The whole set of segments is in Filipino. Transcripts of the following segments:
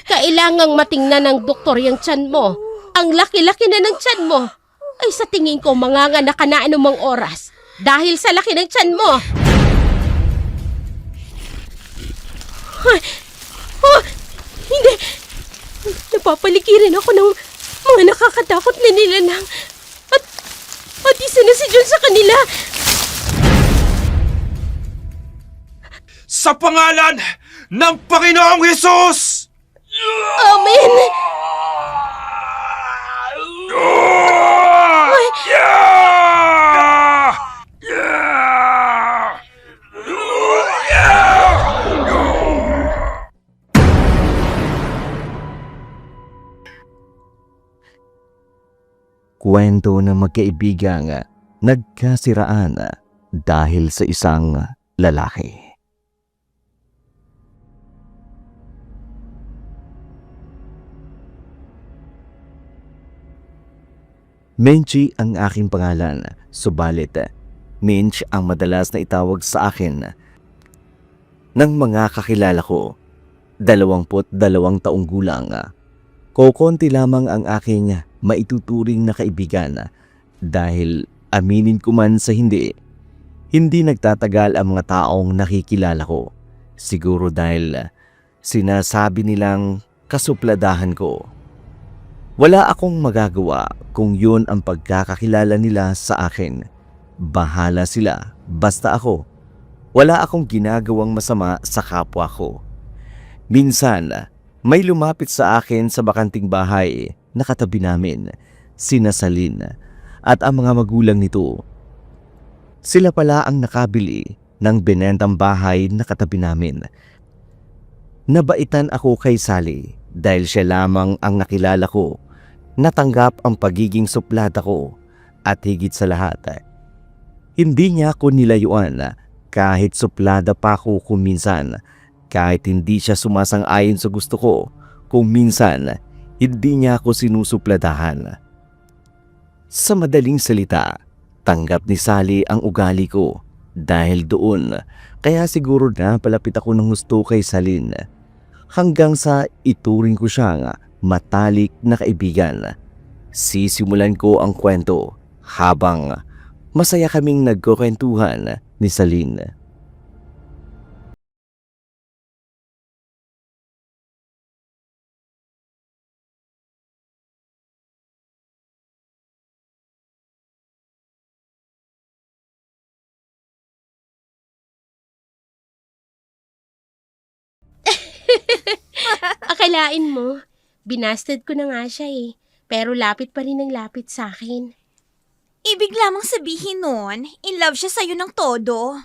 Kailangang matingnan ng doktor yung tiyan mo. Ang laki-laki na ng tiyan mo. Ay sa tingin ko manganganak ka na anumang oras. Dahil sa laki ng tiyan mo. Hindi. Napapalikirin ako ng mga nakakatakot na nilalang. At isa na si John sa kanila. Sa pangalan ng Panginoong Hesus! Amen! Kwento ng magkaibigang nagkasiraan dahil sa isang lalaki. Menchi ang aking pangalan, subalit Minch ang madalas na itawag sa akin ng mga kakilala ko. 22 taong gulang. Kokonti lamang ang aking maituturing na kaibigan dahil aminin ko man sa hindi nagtatagal ang mga taong nakikilala ko. Siguro dahil sinasabi nilang kasupladahan ko. Wala akong magagawa kung yun ang pagkakakilala nila sa akin. Bahala sila, basta ako. Wala akong ginagawang masama sa kapwa ko. Minsan, may lumapit sa akin sa bakanting bahay na katabi namin, sina Salin at ang mga magulang nito. Sila pala ang nakabili ng binentang bahay na katabi namin. Nabaitan ako kay Sally dahil siya lamang ang nakilala ko. Natanggap ang pagiging suplada ko at higit sa lahat, hindi niya ako nilayuan kahit suplada pa ako kung minsan, kahit hindi siya sumasang-ayon sa gusto ko, kung minsan hindi niya ako sinusupladahan. Sa madaling salita, tanggap ni Sally ang ugali ko dahil doon, kaya siguro na palapit ako ng gusto kay Salin hanggang sa ituring ko siyang matalik na kaibigan. Sisimulan ko ang kwento habang masaya kaming nagkukwentuhan ni Salin. Akalain mo, binasted ko na nga siya eh. Pero lapit pa rin ang lapit sa akin. Ibig lamang sabihin nun, in love siya sa'yo ng todo.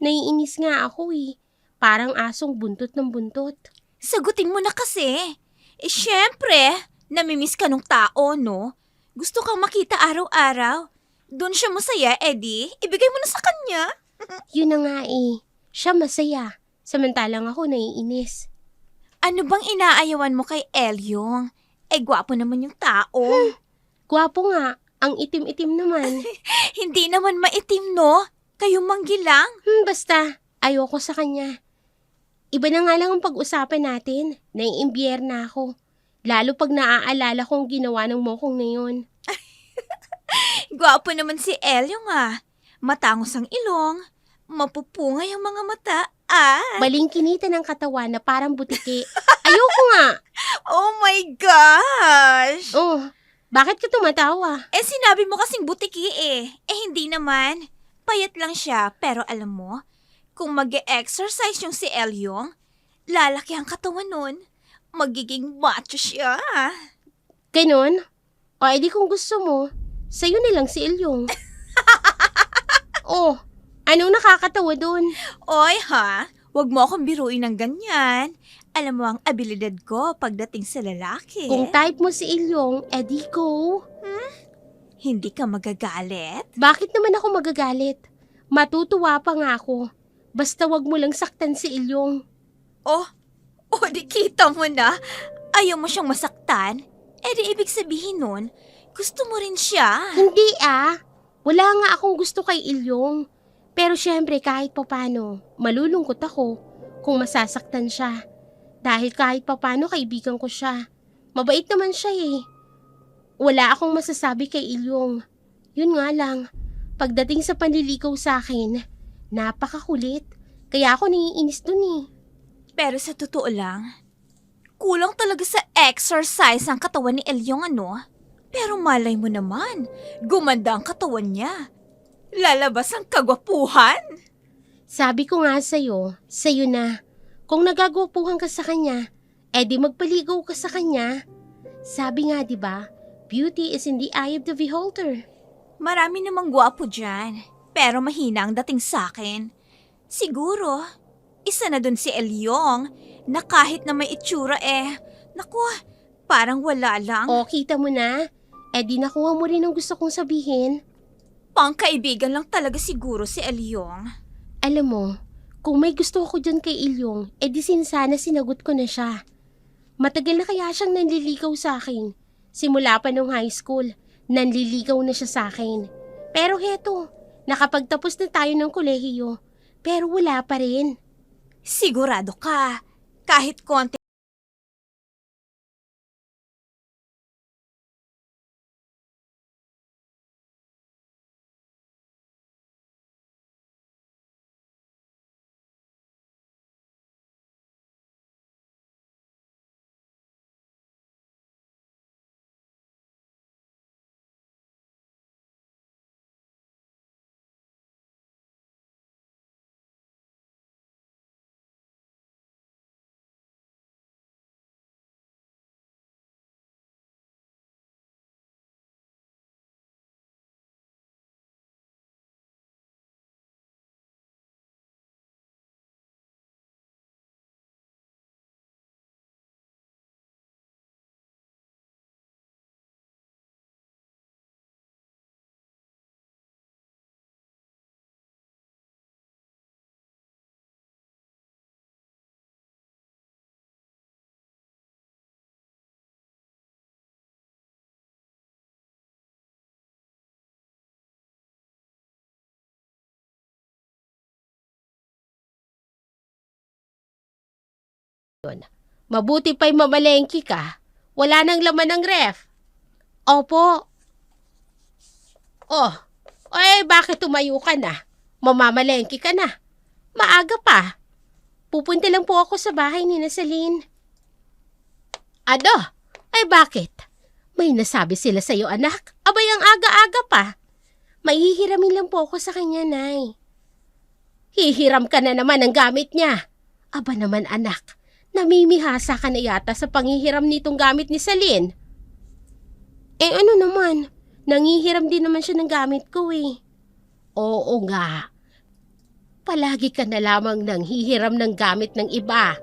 Naiinis nga ako eh. Parang asong buntot ng buntot. Sagutin mo na kasi. Syempre, namimiss ka nung tao, no? Gusto kang makita araw-araw. Doon siya masaya, Eddie. Ibigay mo na sa kanya. Yun na nga eh. Siya masaya. Samantalang ako naiinis. Ano bang inaayawan mo kay Elyong? Gwapo naman yung tao. Gwapo nga. Ang itim-itim naman. Hindi naman maitim, no? Kayong manggilang. Basta, ayoko sa kanya. Iba na nga lang ang pag-usapan natin. Naiimbyer na ako. Lalo pag naaalala kong ginawa ng mokong na yun. Gwapo naman si Elyong Matangos ang ilong. Mapupungay ang mga mata. Balingkinita ng katawan na parang butiki. Ayoko nga. Oh my gosh! Oh, bakit ka tumatawa? Sinabi mo kasing butiki hindi naman. Payat lang siya, pero alam mo, kung mag-e-exercise yung si Elyong, lalaki ang katawan nun. Magiging macho siya. Ganon? O edi kung gusto mo, sa'yo na lang si Elyong. Oh, anong nakakatawa dun? Oy wag mo akong biruin ng ganyan. Alam mo ang abilidad ko pagdating sa lalaki. Kung type mo si Elyong, edi go. Hindi ka magagalit? Bakit naman ako magagalit? Matutuwa pa nga ako. Basta wag mo lang saktan si Elyong. Di kita mo na. Ayaw mo siyang masaktan? Di ibig sabihin nun, gusto mo rin siya. Hindi Wala nga akong gusto kay Elyong. Pero syempre kahit papano, malulungkot ako kung masasaktan siya. Dahil kahit papano kaibigan ko siya. Mabait naman siya eh. Wala akong masasabi kay Ilyong. Yun nga lang, pagdating sa panliligaw sa akin, napakakulit. Kaya ako naiinis dun eh. Pero sa totoo lang, kulang talaga sa exercise ang katawan ni Elyong Pero malay mo naman, gumanda ang katawan niya. Lalabas ang kagwapuhan. Sabi ko nga sa'yo na. Kung nagagwapuhan ka sa kanya, edi magpaligaw ka sa kanya. Sabi nga 'di ba, beauty is in the eye of the beholder. Marami namang gwapo dyan, pero mahina ang dating sa'kin. Siguro, isa na dun si Elyong na kahit na may itsura naku, parang wala lang. O kita mo na, edi nakuha mo rin ang gusto kong sabihin. Pangkaibigan lang talaga siguro si Elyong. Alam mo, kung may gusto ako dyan kay Ilyong, edi sana sinagot ko na siya. Matagal na kaya siyang nanliligaw sa akin. Simula pa nung high school, nanliligaw na siya sa akin. Pero heto, nakapagtapos na tayo ng kolehiyo, pero wala pa rin. Sigurado ka, kahit konti. Mabuti pa'y mamalengke ka. Wala nang laman ng ref. Opo. Oh, bakit tumayo ka na? Mamamalengke ka na. Maaga pa. Pupunta lang po ako sa bahay ni Celine. Ano? Bakit? May nasabi sila sa'yo, anak? Abay, ang aga-aga pa. Mahihiramin lang po ako sa kanya, Nay. Hihiram ka na naman ng gamit niya. Aba naman, anak. Namimihasa ka na yata sa panghihiram nitong gamit ni Celine. Ano naman? Nangihiram din naman siya ng gamit ko eh. Oo nga. Palagi ka na lamang nang hihiram ng gamit ng iba.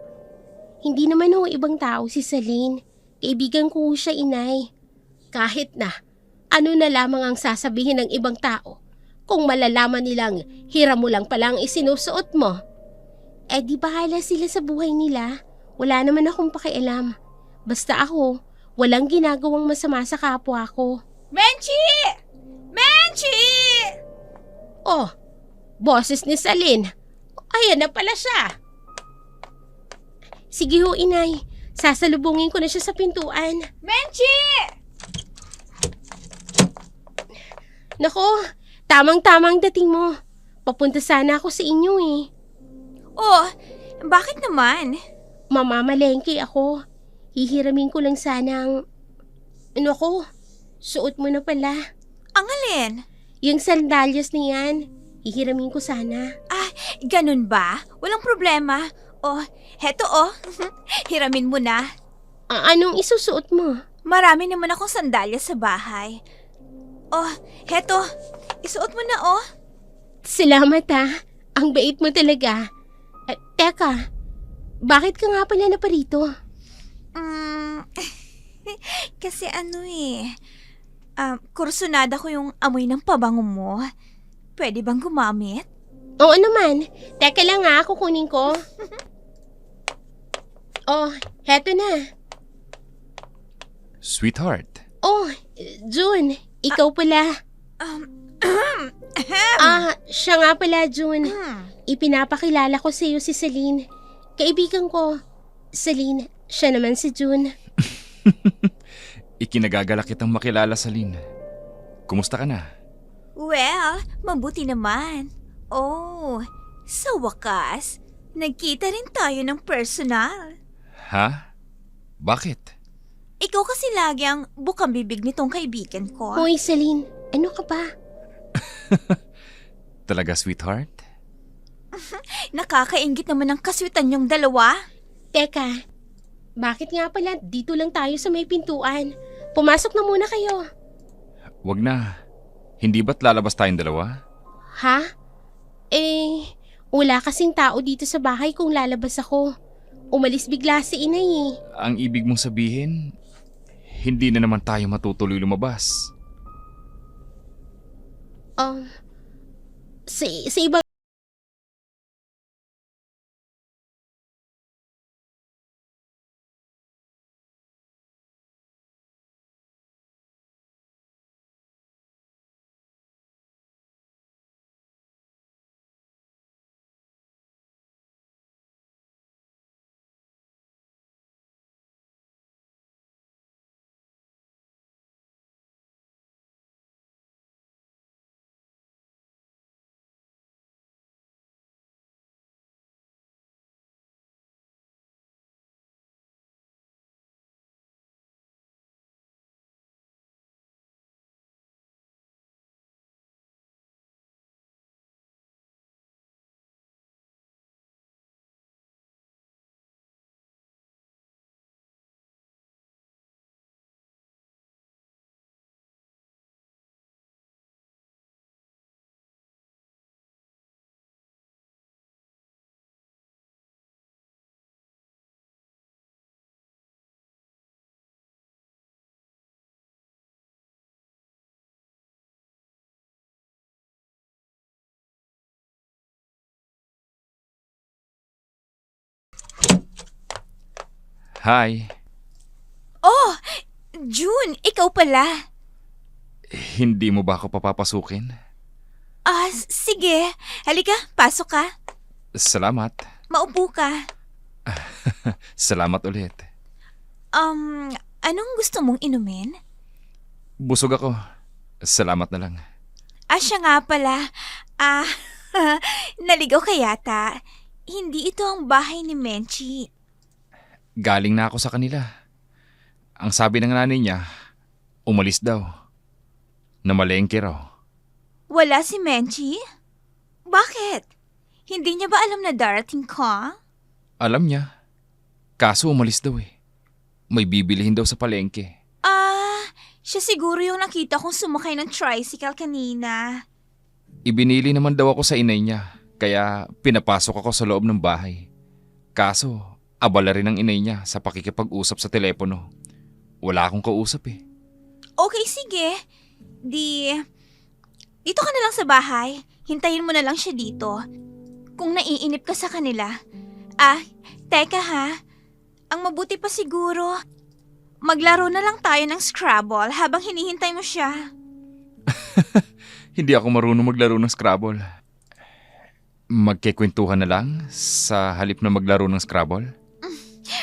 Hindi naman ho ibang tao si Celine. Kaibigan ko siya, inay. Kahit na, ano na lamang ang sasabihin ng ibang tao kung malalaman nilang hiram mo lang pala ang isinusuot mo. Di bahala sila sa buhay nila. Wala naman akong pakialam. Basta ako, walang ginagawang masama sa kapwa ko. Menchi! Menchi! Oh, boses ni Celine. Ayan na pala siya. Sige ho, inay. Sasalubungin ko na siya sa pintuan. Menchi! Nako, tamang-tamang dating mo. Papunta sana ako sa inyo eh. Oh, bakit naman? Mamamalengke ako. Hihiramin ko lang sanang... ko? Suot mo na pala. Ang alin? Yung sandalyas niyan. Hihiramin ko sana. Ganun ba? Walang problema. Oh, heto hiramin mo na. Anong isusuot mo? Marami naman akong sandalyas sa bahay. Oh, heto. Isuot mo na Salamat Ang bait mo talaga. Teka, bakit ka nga pala naparito? Kasi kursunada ko yung amoy ng pabango mo. Pwede bang gumamit? Oo naman. Teka lang kukunin ko. Oh, heto na. Sweetheart. Oh, June, ikaw pala. Siya nga pala, June. Ipinapakilala ko sa iyo si Celine. Kaibigan ko. Celine, siya naman si June. Ikinagagalak kitang makilala, Celine. Kumusta ka na? Well, mabuti naman. Oh, sa wakas, nagkita rin tayo ng personal. Ha? Bakit? Ikaw kasi lagi ang bukang bibig nitong kaibigan ko. Hoy, Celine, ano ka ba? Talaga, sweetheart? Nakakaingit naman ang kaswitan yung dalawa. Teka, bakit nga pala dito lang tayo sa may pintuan? Pumasok na muna kayo. Wag na. Hindi ba't lalabas tayong dalawa? Ha? Wala kasing tao dito sa bahay kung lalabas ako. Umalis bigla si inay eh. Ang ibig mong sabihin, hindi na naman tayo matutuloy lumabas. Sa ibang... Hi. Oh, June, ikaw pala. Hindi mo ba ako papapasukin? Sige. Halika, pasok ka. Salamat. Maupo ka. Salamat ulit. Anong gusto mong inumin? Busog ako. Salamat na lang. Siya nga pala. Naligaw ka yata. Hindi ito ang bahay ni Menchi. Galing na ako sa kanila. Ang sabi ng nanay niya, umalis daw. Namalengke raw. Wala si Menchi? Bakit? Hindi niya ba alam na darating ka? Alam niya. Kaso umalis daw eh. May bibilihin daw sa palengke. Siya siguro yung nakita kong sumakay ng tricycle kanina. Ibinili naman daw ako sa inay niya. Kaya pinapasok ako sa loob ng bahay. Kaso, abala rin ang inay niya sa pakikipag-usap sa telepono. Wala akong kausap eh. Okay, sige. Dito ka na lang sa bahay. Hintayin mo na lang siya dito. Kung naiinip ka sa kanila. Teka ha. Ang mabuti pa siguro, maglaro na lang tayo ng Scrabble habang hinihintay mo siya. Hindi ako marunong maglaro ng Scrabble. Magkikwentuhan na lang sa halip na maglaro ng Scrabble?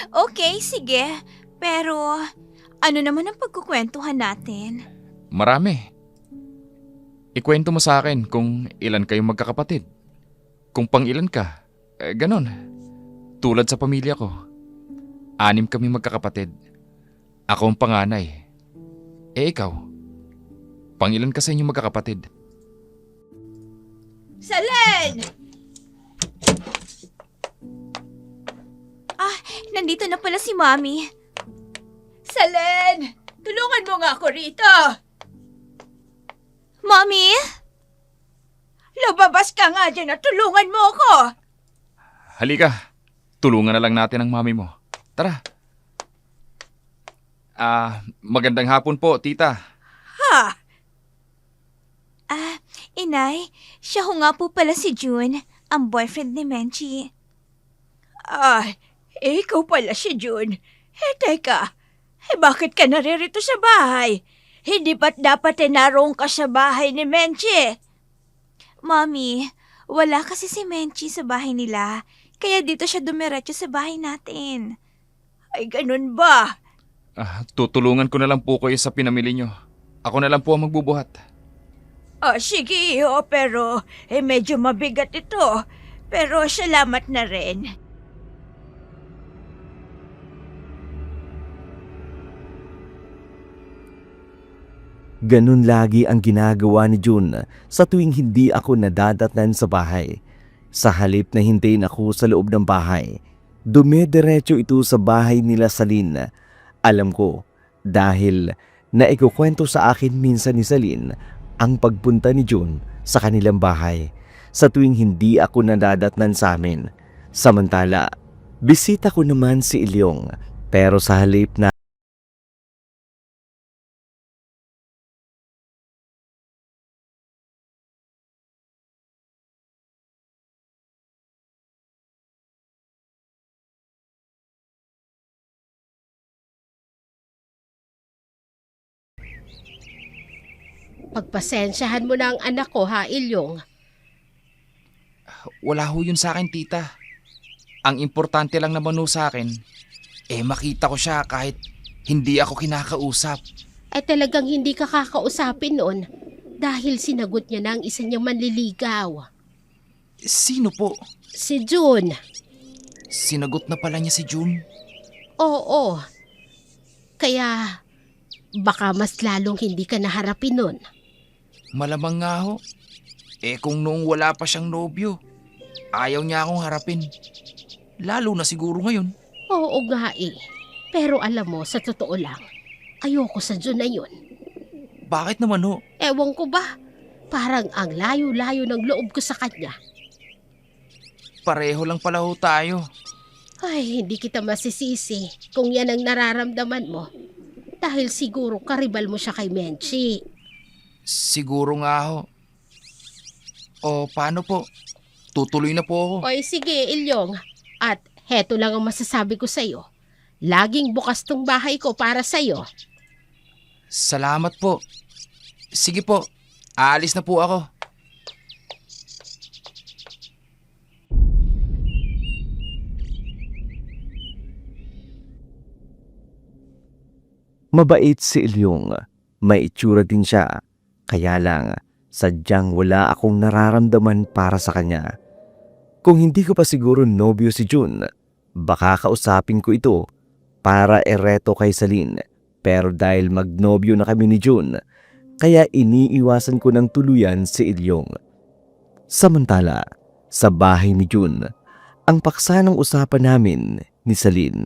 Okay, sige. Pero, ano naman ang pagkukwentuhan natin? Marami. Ikwento mo sa akin kung ilan kayong magkakapatid. Kung pang ilan ka, ganon. Tulad sa pamilya ko. 6 kami magkakapatid. Ako ang panganay. Ikaw? Pang ilan ka sa inyong magkakapatid? Salen! Nandito na pala si Mami. Salen! Tulungan mo nga ako rito! Mami? Lumabas ka nga dyan at tulungan mo ako! Halika, tulungan na lang natin ang mami mo. Tara. Magandang hapon po, tita. Inay, siya ho nga po pala si June, ang boyfriend ni Menchi. Ikaw pala si June. Teka, bakit ka naririto sa bahay? Hindi ba't dapat naroon ka sa bahay ni Menchi? Mami, wala kasi si Menchi sa bahay nila, kaya dito siya dumiretso sa bahay natin. Ay, ganun ba? Tutulungan ko na lang po kayo sa pinamili nyo. Ako na lang po ang magbubuhat. Sige, iho, pero medyo mabigat ito. Pero salamat na rin. Ganun lagi ang ginagawa ni June sa tuwing hindi ako nadadatnan sa bahay. Sa halip na hintayin ako sa loob ng bahay, dumediretso ito sa bahay nila Salin. Alam ko dahil naikukwento sa akin minsan ni Salin ang pagpunta ni June sa kanilang bahay sa tuwing hindi ako nadadatnan sa amin. Samantala, bisita ko naman si Ilyong, pero sa halip na Pagpasensyahan mo na ang anak ko, ha, Ilyong? Wala ho yun sa akin, tita. Ang importante lang naman ho sa akin, makita ko siya kahit hindi ako kinakausap. Ay talagang hindi ka kakausapin noon dahil sinagot niya na ang isa niyang manliligaw. Sino po? Si June. Sinagot na pala niya si June? Oo. Kaya baka mas lalong hindi ka naharapin nun. Malamang nga ho. Kung noong wala pa siyang nobyo, ayaw niya akong harapin. Lalo na siguro ngayon. Oo nga eh. Pero alam mo, sa totoo lang, ayoko sa June na yun. Bakit naman ho? Ewan ko ba? Parang ang layo-layo ng loob ko sa kanya. Pareho lang pala ho tayo. Ay, hindi kita masisisi kung yan ang nararamdaman mo. Dahil siguro karibal mo siya kay Menchi. Siguro nga ho. O paano po? Tutuloy na po ako. Oy, sige, Ilyong. At heto lang ang masasabi ko sa'yo. Laging bukas tong bahay ko para sa'yo. Salamat po. Sige po, aalis na po ako. mabait si Ilyong, may itsura din siya. Kaya lang, sadyang wala akong nararamdaman para sa kanya. Kung hindi ko pa siguro nobyo si June, baka kausapin ko ito para ereto kay Salin. Pero dahil magnobyo na kami ni June, kaya iniiwasan ko ng tuluyan si Ilyong. Samantala, sa bahay ni June, ang paksa ng usapan namin ni Salin.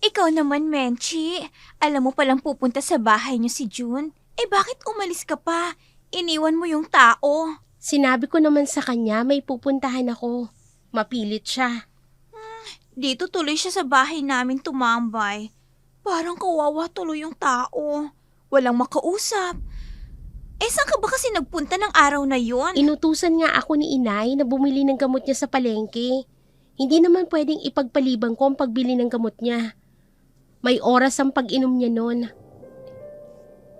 Ikaw naman, Menchi. Alam mo palang pupunta sa bahay niyo si June. Bakit umalis ka pa? Iniwan mo yung tao. Sinabi ko naman sa kanya may pupuntahan ako. Mapilit siya. Dito tuloy siya sa bahay namin tumambay. Parang kawawa tuloy yung tao. Walang makausap. Saan ka ba kasi nagpunta ng araw na yon? Inutusan nga ako ni inay na bumili ng gamot niya sa palengke. Hindi naman pwedeng ipagpaliban ko ang pagbili ng gamot niya. May oras ang pag-inom niya noon.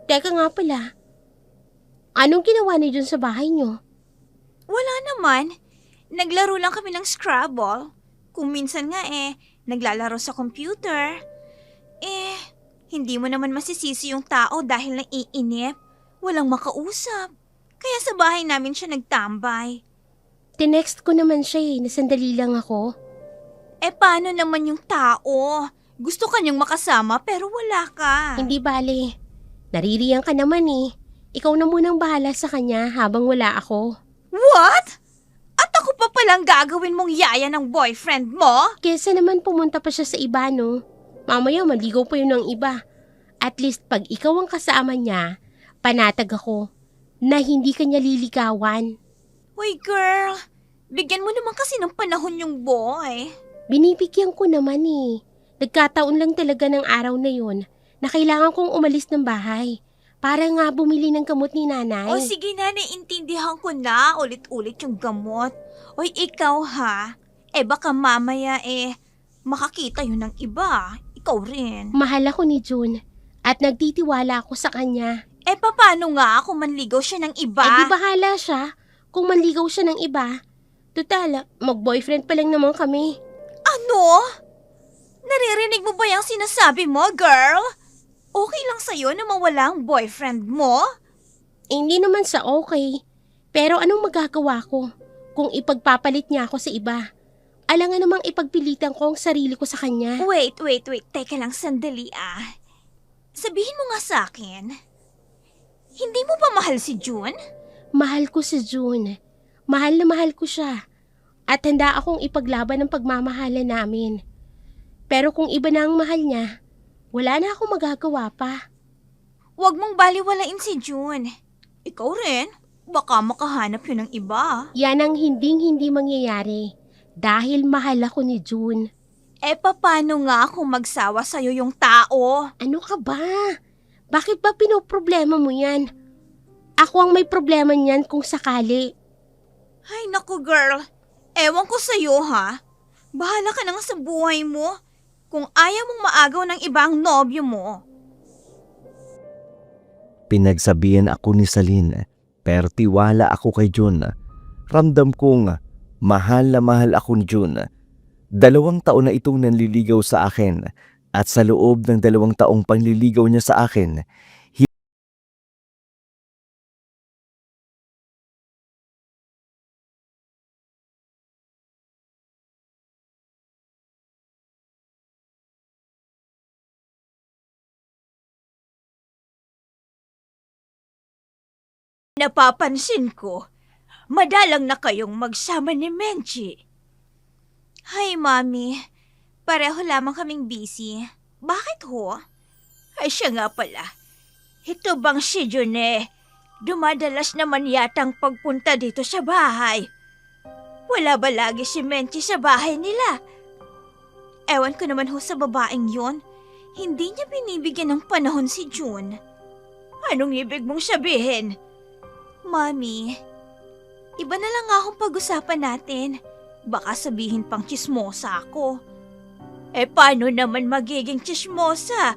Teka nga pala, anong ginawa niyo dyan sa bahay niyo? Wala naman. Naglaro lang kami ng Scrabble. Kung minsan nga naglalaro sa computer. Hindi mo naman masisisi yung tao dahil naiinip. Walang makausap. Kaya sa bahay namin siya nagtambay. Tinext ko naman siya na sandali lang ako. Paano naman yung tao? Gusto ka niyang makasama pero wala ka. Hindi bale. Naririyan ka naman eh. Ikaw na munang bahala sa kanya habang wala ako. What? At ako pa palang gagawin mong yaya ng boyfriend mo? Kesa naman pumunta pa siya sa iba, no? Mamaya maligaw pa yun ng iba. At least pag ikaw ang kasama niya, panatag ako na hindi ka niya liligawan. Uy girl, bigyan mo naman kasi ng panahon yung boy. Binibigyan ko naman eh. Nagkataon lang talaga ng araw na yun na kailangan kong umalis ng bahay para nga bumili ng gamot ni nanay. O sige na, naiintindihan ko na ulit-ulit yung gamot. Uy, ikaw ha? Baka mamaya makakita yun ng iba. Ikaw rin. Mahal ako ni June at nagtitiwala ako sa kanya. Paano nga kung manligaw siya ng iba? Eh di bahala siya kung manligaw siya ng iba. Total, mag-boyfriend pa lang naman kami. Ano? Naririnig mo ba yung sinasabi mo, girl? Okay lang sa'yo na mawala ang boyfriend mo? Hindi naman sa okay. Pero anong magagawa ko kung ipagpapalit niya ako sa iba? Alangan namang ipagpilitan ko ang sarili ko sa kanya. Wait. Teka lang sandali ah. Sabihin mo nga sa akin, hindi mo ba mahal si June? Mahal ko si June. Mahal na mahal ko siya. At handa akong ipaglaban ang pagmamahalan namin. Pero kung iba na ang mahal niya, wala na akong magagawa pa. Huwag mong baliwalain si June. Ikaw rin, baka makahanap yun ng iba. Yan ang hindi mangyayari. Dahil mahal ako ni June. Paano nga kung magsawa sa'yo yung tao? Ano ka ba? Bakit ba pinoproblema mo yan? Ako ang may problema niyan kung sakali. Ay naku girl, ewan ko sa'yo ha. Bahala ka na nga sa buhay mo. Kung ayaw mong maagaw ng ibang nobyo mo. Pinagsabihan ako ni Celine, pero tiwala ako kay June. Ramdam kong mahal na mahal ako ni June. 2 taon na itong nanliligaw sa akin at sa loob ng 2 taong panliligaw niya sa akin, Napapansin ko, madalang na kayong magsama ni Menchi. Hi, Mami. Pareho lamang kaming busy. Bakit ho? Ay siya nga pala. Ito bang si June? Dumadalas naman yatang pagpunta dito sa bahay. Wala ba lagi si Menchi sa bahay nila? Ewan ko naman ho sa babaeng yon. Hindi niya binibigyan ng panahon si June. Anong ibig mong sabihin? Mami, iba na lang akong pag-usapan natin. Baka sabihin pang tsismosa ako. Paano naman magiging tsismosa?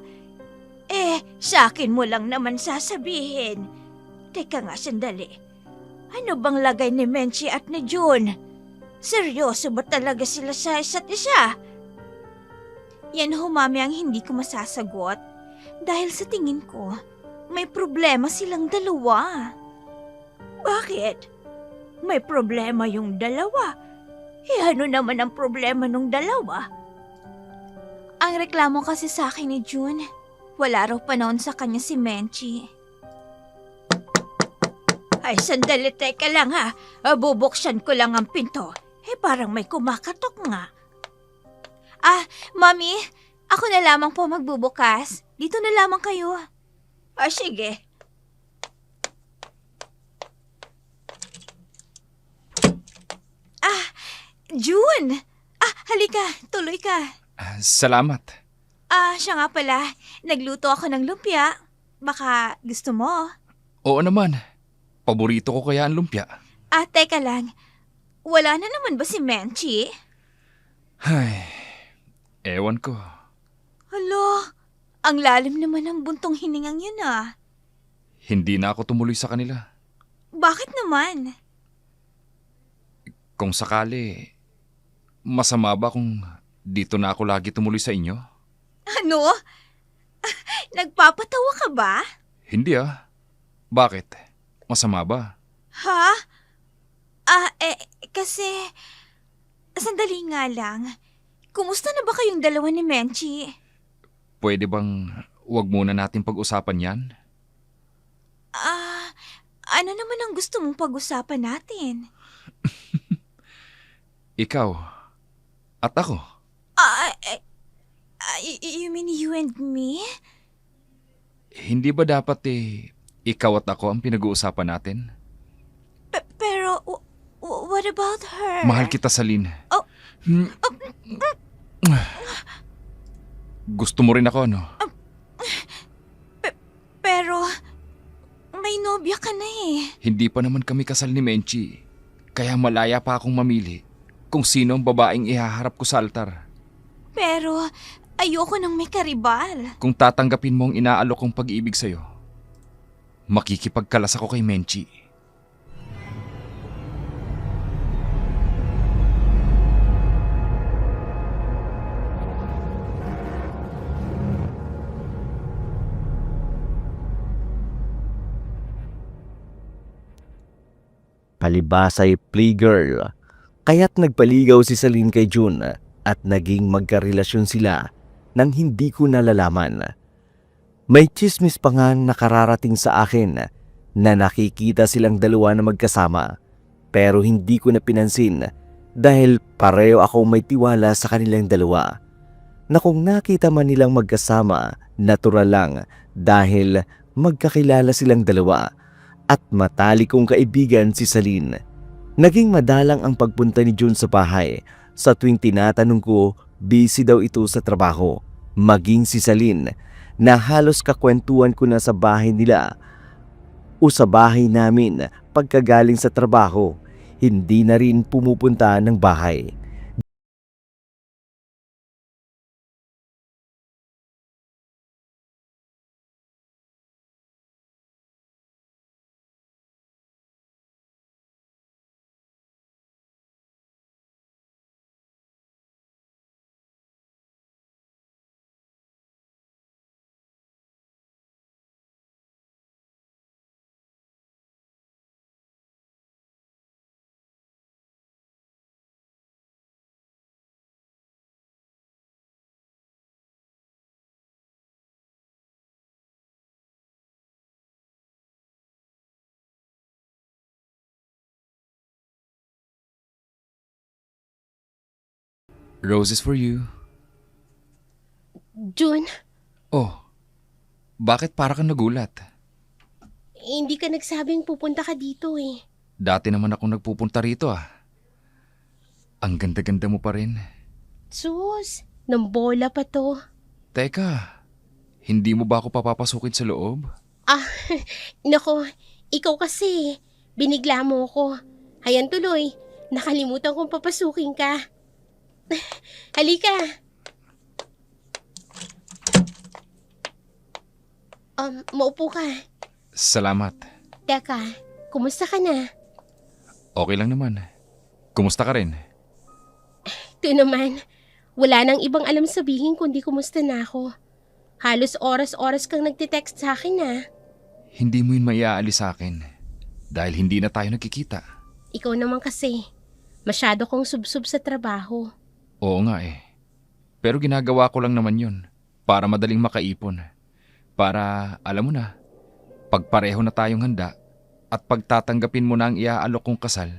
Sa akin mo lang naman sasabihin. Teka nga sandali. Ano bang lagay ni Menchi at ni June? Seryoso ba talaga sila sa isa't isa? Yan ho, Mami, ang hindi ko masasagot. Dahil sa tingin ko, may problema silang dalawa. Bakit? May problema yung dalawa. Ano naman ang problema nung dalawa? Ang reklamo kasi sa akin ni June, wala raw panahon sa kanya si Menchi. Ay, sandali, teka lang ha. Bubuksan ko lang ang pinto. Parang may kumakatok nga. Mami, ako na lamang po magbubukas. Dito na lamang kayo. Sige. June! Halika, tuloy ka. Salamat. Siya nga pala, nagluto ako ng lumpia. Baka gusto mo? Oo naman. Paborito ko kaya ang lumpia. Teka lang. Wala na naman ba si Menchi? Ay, ewan ko. Hala, ang lalim naman ng buntong hiningang yun Hindi na ako tumuloy sa kanila. Bakit naman? Kung sakali, masama ba kung dito na ako lagi tumuloy sa inyo? Ano? Nagpapatawa ka ba? Hindi Bakit? Masama ba? Ha? Kasi... Sandali nga lang. Kumusta na ba kayong dalawa ni Menchi? Pwede bang wag muna natin pag-usapan yan? Ano naman ang gusto mong pag-usapan natin? Ikaw at ako. You mean you and me? Hindi ba dapat ikaw at ako ang pinag-uusapan natin? Pero, what about her? Mahal kita, Celine. Oh. Gusto mo rin ako, no? Pero, may nobya ka na Hindi pa naman kami kasal ni Menchi. Kaya malaya pa akong mamili kung sino ang babaeng ihaharap ko sa altar. Pero, ayoko nang may karibal. Kung tatanggapin mo ang inaalok kong pag-ibig sa'yo, makikipagkalas ako kay Menchi. Palibhas ay playgirl, kaya't nagpaligaw si Celine kay June at naging magkarelasyon sila nang hindi ko nalalaman. May chismis pa nga nakararating sa akin na nakikita silang dalawa na magkasama, pero hindi ko na pinansin dahil pareho akong may tiwala sa kanilang dalawa. Na kung nakita man nilang magkasama, natural lang dahil magkakilala silang dalawa. At matalik kong kaibigan si Celine. Naging madalang ang pagpunta ni June sa bahay sa tuwing tinatanong ko busy daw ito sa trabaho. Maging si Celine na halos kakwentuhan ko na sa bahay nila o sa bahay namin pagkagaling sa trabaho. Hindi na rin pumupunta ng bahay. Roses for you. June, Oh, bakit para kang nagulat? hindi ka nagsabing pupunta ka dito eh. Dati naman akong nagpupunta rito ah. Ang ganda-ganda mo pa rin. Sus, ng bola pa to. Teka, hindi mo ba ako papapasukin sa loob? Ah, nako, ikaw kasi, binigla mo ko. Hayan tuloy, nakalimutan kong papasukin ka. Halika. Maupo ka. Salamat. Teka, kumusta ka na? Okay lang naman. Kumusta ka rin? Ito naman, wala nang ibang alam sabihin kundi kumusta na ako. Halos oras-oras kang nagtitext sa akin na. Hindi mo yun maiaalis sa akin. Dahil hindi na tayo nagkikita. Ikaw naman kasi, masyado kong subsub sa trabaho. Oo nga eh. Pero ginagawa ko lang naman yun. Para madaling makaipon. Para, alam mo na, pagpareho na tayong handa at pagtatanggapin mo na ang iaalok kong kasal,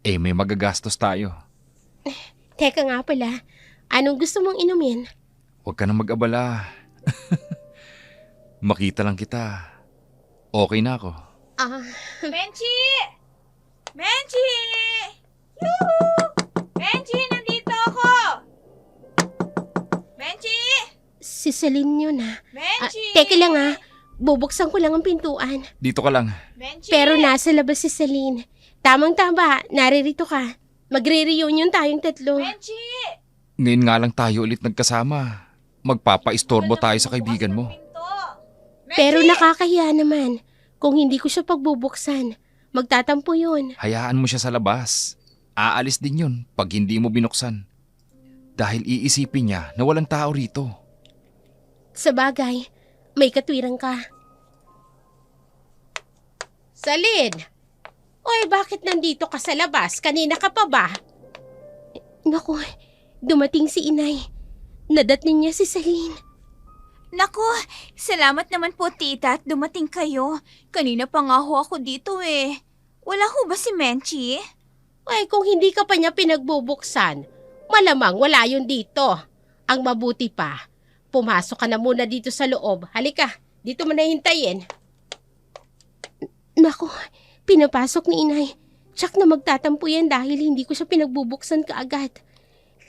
eh may magagastos tayo. Teka nga pala, anong gusto mong inumin? Huwag ka na mag-abala. Makita lang kita. Okay na ako. Menchi! Menchi! Yuhu! Menchi, nandito ako! Menchi! Si Celine yun ha. Menchi! Teka lang ha, bubuksan ko lang ang pintuan. Dito ka lang. Menchi! Pero nasa labas si Celine. Tamang-tama, naririto ka. Magre-reunion tayong tatlo. Menchi! Ngayon nga lang tayo ulit nagkasama. Magpapa-istorbo tayo sa kaibigan mo. Pero nakakahiya naman. Kung hindi ko siya pagbubuksan, magtatampo yun. Hayaan mo siya sa labas. Aalis din yun pag hindi mo binuksan. Dahil iisipin niya na walang tao rito. Sa bagay, may katwiran ka. Celine! Oy, bakit nandito ka sa labas? Kanina ka pa ba? Naku, dumating si inay. Nadatnin niya si Celine. Naku, salamat naman po tita at dumating kayo. Kanina pa nga ho ako dito eh. Wala ho ba si Menchi? Ay, kung hindi ka pa niya pinagbubuksan, malamang wala yun dito. Ang mabuti pa, pumasok ka na muna dito sa loob. Halika, dito mo na hintayin. Naku, pinapasok ni inay. Tsak na magtatampo yan dahil hindi ko siya pinagbubuksan kaagad.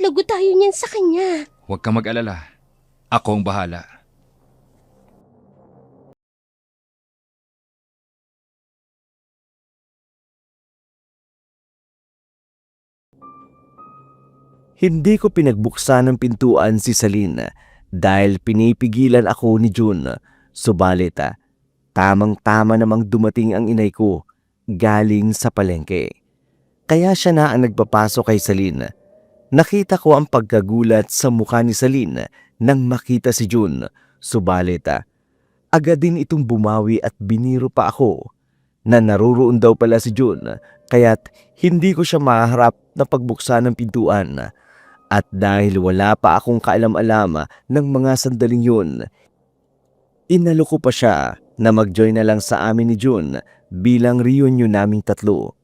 Lago tayo niyan sa kanya. Huwag kang mag-alala. Ako ang bahala. Hindi ko pinagbuksan ng pintuan si Celine dahil pinipigilan ako ni June. Subalit, tamang-tama namang dumating ang inay ko galing sa palengke. Kaya siya na ang nagpapasok kay Celine. Nakita ko ang pagkagulat sa mukha ni Celine nang makita si June. Subalit, agad din itong bumawi at biniro pa ako na naruroon daw pala si June, kaya't hindi ko siya maharap na pagbuksan ng pintuan. At dahil wala pa akong kaalam-alam ng mga sandaling yun, inalo ko pa siya na mag-join na lang sa amin ni June bilang reunion naming tatlo.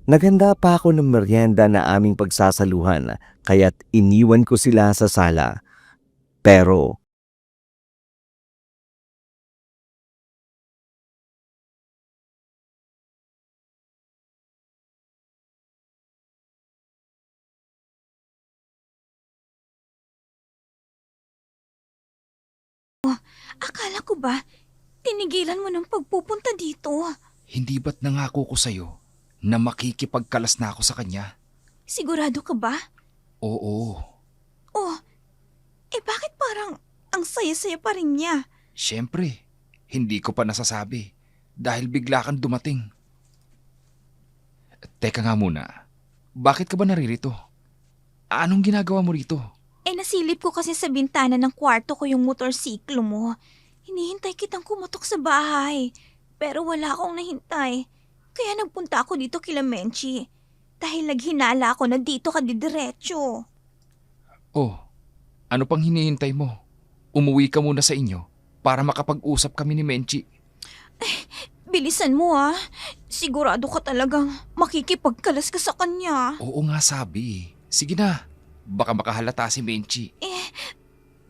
Naganda pa ako ng merienda na aming pagsasaluhan, kaya't iniwan ko sila sa sala. Pero Akala ko ba, tinigilan mo ng pagpupunta dito? Hindi ba't nangako ko sa'yo na makikipagkalas na ako sa kanya? Sigurado ka ba? Oo, Oh, bakit parang ang saya-saya pa rin niya? syempre. Hindi ko pa nasasabi dahil bigla kang dumating. Teka nga muna, bakit ka ba naririto? Anong ginagawa mo rito? Nasilip ko kasi sa bintana ng kwarto ko yung motorsiklo mo. Hinihintay kitang kumatok sa bahay. Pero wala akong nahintay. Kaya nagpunta ako dito kila Menchi. Dahil naghinala ako na dito ka didiretso. Oh, ano pang hinihintay mo? Umuwi ka muna sa inyo para makapag-usap kami ni Menchi. Bilisan mo Sigurado ka talagang makikipagkalas ka sa kanya. Oo nga sabi. Sige na, baka makahalata si Menchi.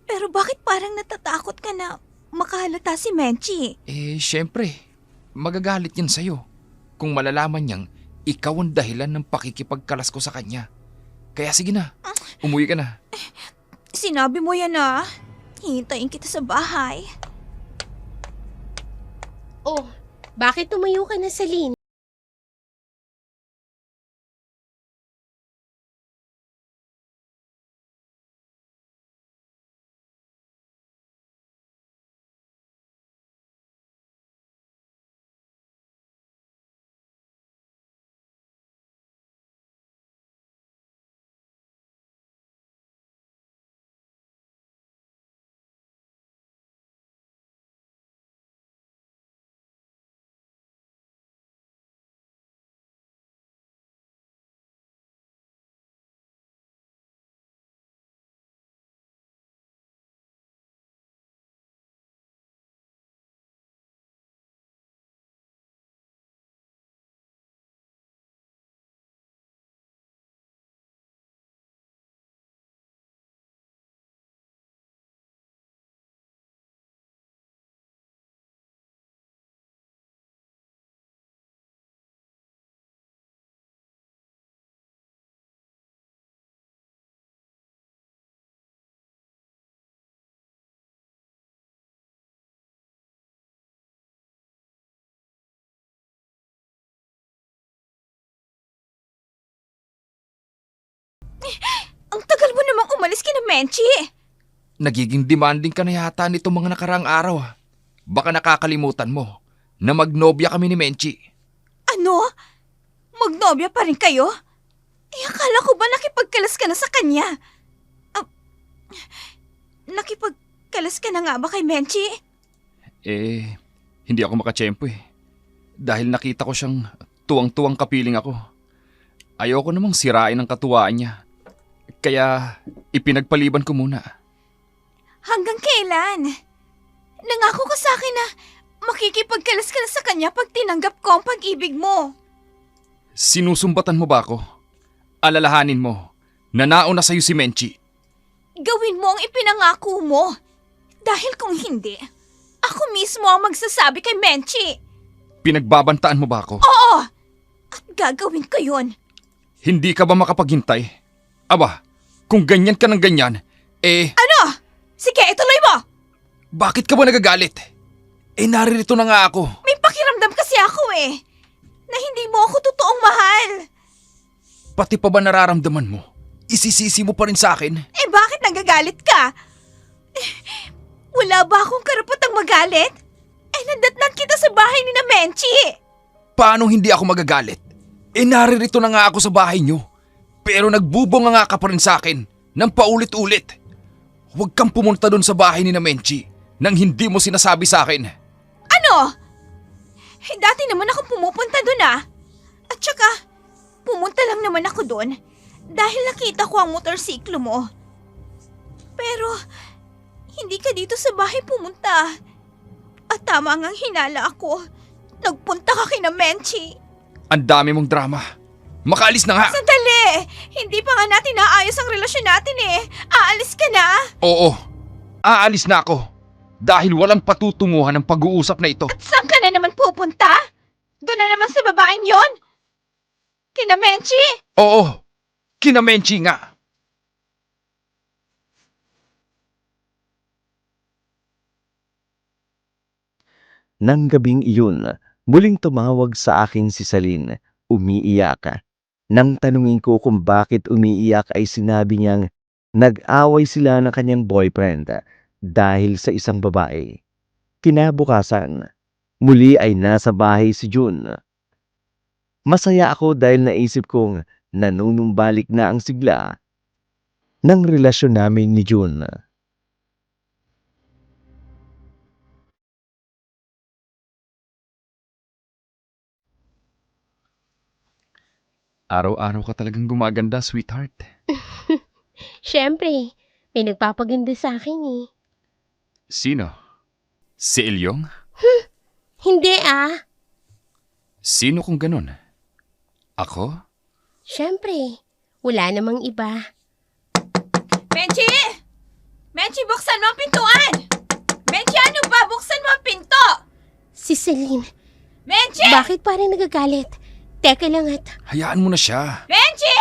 Pero bakit parang natatakot ka na makahalata si Menchi? Syempre, magagalit yan sa'yo kung malalaman niyang ikaw ang dahilan ng pakikipagkalas ko sa kanya. Kaya sige na, umuwi ka na. Sinabi mo yan Hintayin kita sa bahay. Oh, bakit tumayo ka na, Celine? Ang tagal mo namang umalis kina Menchi. Nagiging demanding ka na yata nitong mga nakaraang araw. Baka nakakalimutan mo na magnobya kami ni Menchi. Ano? Magnobya pa rin kayo? Akala ko ba nakipagkalas ka na sa kanya? Nakipagkalas ka na nga ba kay Menchi? Hindi ako makatsyempo Dahil nakita ko siyang tuwang-tuwang kapiling ako. Ayoko namang sirain ang katuwaan niya. Kaya ipinagpaliban ko muna. Hanggang kailan? Nangako ka sa akin na makikipagkalas ka na sa kanya pag tinanggap ko ang pag-ibig mo. Sinusumbatan mo ba ako? Alalahanin mo na nauna sa'yo si Menchi. Gawin mo ang ipinangako mo. Dahil kung hindi, ako mismo ang magsasabi kay Menchi. Pinagbabantaan mo ba ako? Oo! At gagawin ko yun. Hindi ka ba makapaghintay? Aba, kung ganyan ka ng ganyan, Ano? Sige, ituloy mo! bakit ka ba nagagalit? Naririto na nga ako. May pakiramdam kasi ako na hindi mo ako totoong mahal. Pati pa ba nararamdaman mo? Isisisi mo pa rin sa akin? Bakit nagagalit ka? Wala ba akong karapatang magalit? nadatnan kita sa bahay ni na Menchi. Paano hindi ako magagalit? Naririto na nga ako sa bahay niyo. Pero nagbubong nga ka pa rin sa akin ng paulit-ulit. Huwag kang pumunta doon sa bahay ni na Menchi nang hindi mo sinasabi sa akin. Ano? Dati naman akong pumupunta doon At saka, pumunta lang naman ako doon dahil nakita ko ang motorsiklo mo. Pero, hindi ka dito sa bahay pumunta. At tama ngang hinala ako. Nagpunta ka kina Menchi. Ang dami mong drama. Makaalis na nga. Sandali! Hindi pa nga natin naayos ang relasyon natin Aalis ka na? Oo, aalis na ako. Dahil walang patutunguhan ng pag-uusap na ito. At saan ka na naman pupunta? Doon na naman sa babaeng yon? Kina Menchi? Oo, kina Menchi nga. Nang gabing iyon, muling tumawag sa akin si Celine, umiiyak. Nang tanungin ko kung bakit umiiyak ay sinabi niyang nag-away sila ng kanyang boyfriend dahil sa isang babae. Kinabukasan, muli ay nasa bahay si June. Masaya ako dahil naisip kong nanunumbalik na ang sigla ng relasyon namin ni June. Araw-araw ka talagang gumaganda, sweetheart. Siyempre, may nagpapaganda sa akin Sino? Si Elyong? Hindi Sino kung ganun? Ako? Siyempre, wala namang iba. Menchi! Menchi, buksan mo ang pintuan! Menchi, ano ba? Buksan mo ang pinto! Si Celine, Menchi! bakit parang nagagalit? Teka lang Hayaan mo na siya. Menchi!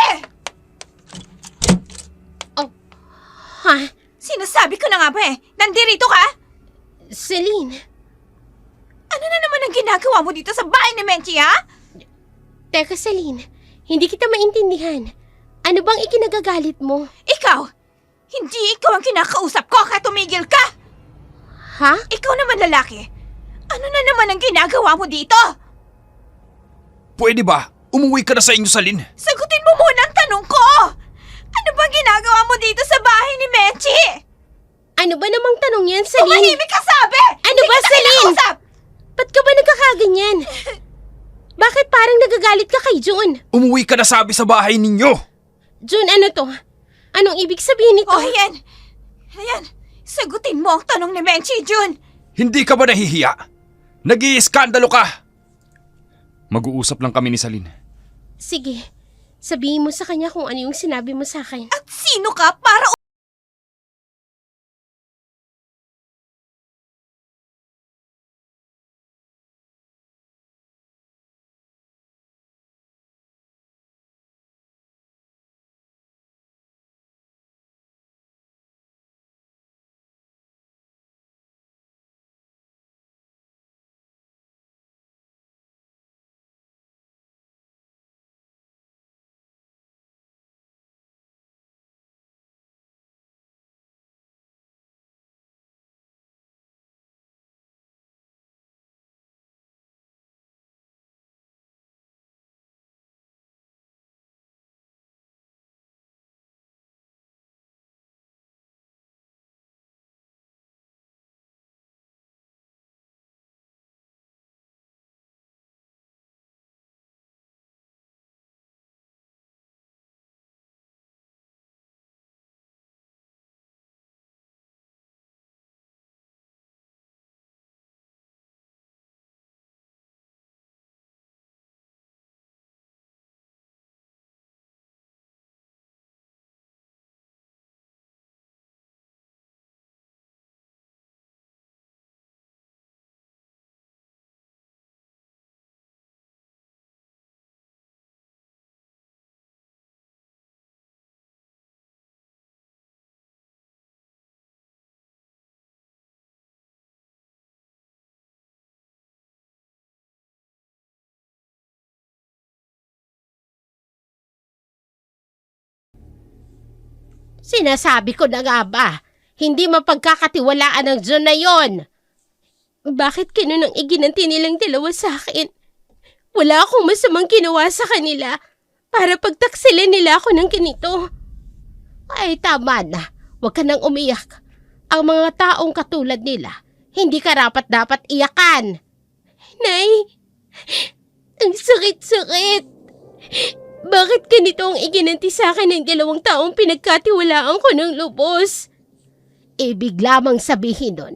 Ha? Sinasabi ko na nga ba Nandirito ka? Celine, Ano na naman ang ginagawa mo dito sa bahay ni Menchi, teka Celine, hindi kita maintindihan. Ano bang ikinagagalit mo? Ikaw! Hindi ikaw ang kinakausap ko kaya tumigil ka! Ha? Ikaw naman lalaki! Ano na naman ang ginagawa mo dito? Pwede ba? Umuwi ka na sa inyo, Celine. Sagutin mo muna ang tanong ko! Ano bang ginagawa mo dito sa bahay ni Menchi? Ano ba namang tanong yan, Celine? Tumahimik ka sabi! Ano Hindi ba, kita Celine? kinakausap! Ba't ka ba nagkakaganyan? Bakit parang nagagalit ka kay June? Umuwi ka na sabi sa bahay ninyo. June, ano to? Anong ibig sabihin nito? Oh, ayan! Ayan! Sagutin mo ang tanong ni Menchi, June! Hindi ka ba nahihiya? Nag-iiskandalo ka. Mag-uusap lang kami ni Celine. Sige, sabihin mo sa kanya kung ano yung sinabi mo sa akin. At sino ka para Sinasabi ko na nga ba, hindi mapagkakatiwalaan ng June na yon. Bakit ganun ang iginanti nilang dalawa sa akin? Wala akong masamang ginawa sa kanila para pagtaksilan nila ako ng ganito. Ay, tama na. Huwag ka nang umiyak. Ang mga taong katulad nila, hindi karapat-dapat iyakan. Nay, ang sakit-sakit. Bakit ganito ang iginanti sa akin ng dalawang taong pinagkatiwalaan ko ng lubos? Ibig lamang sabihin nun,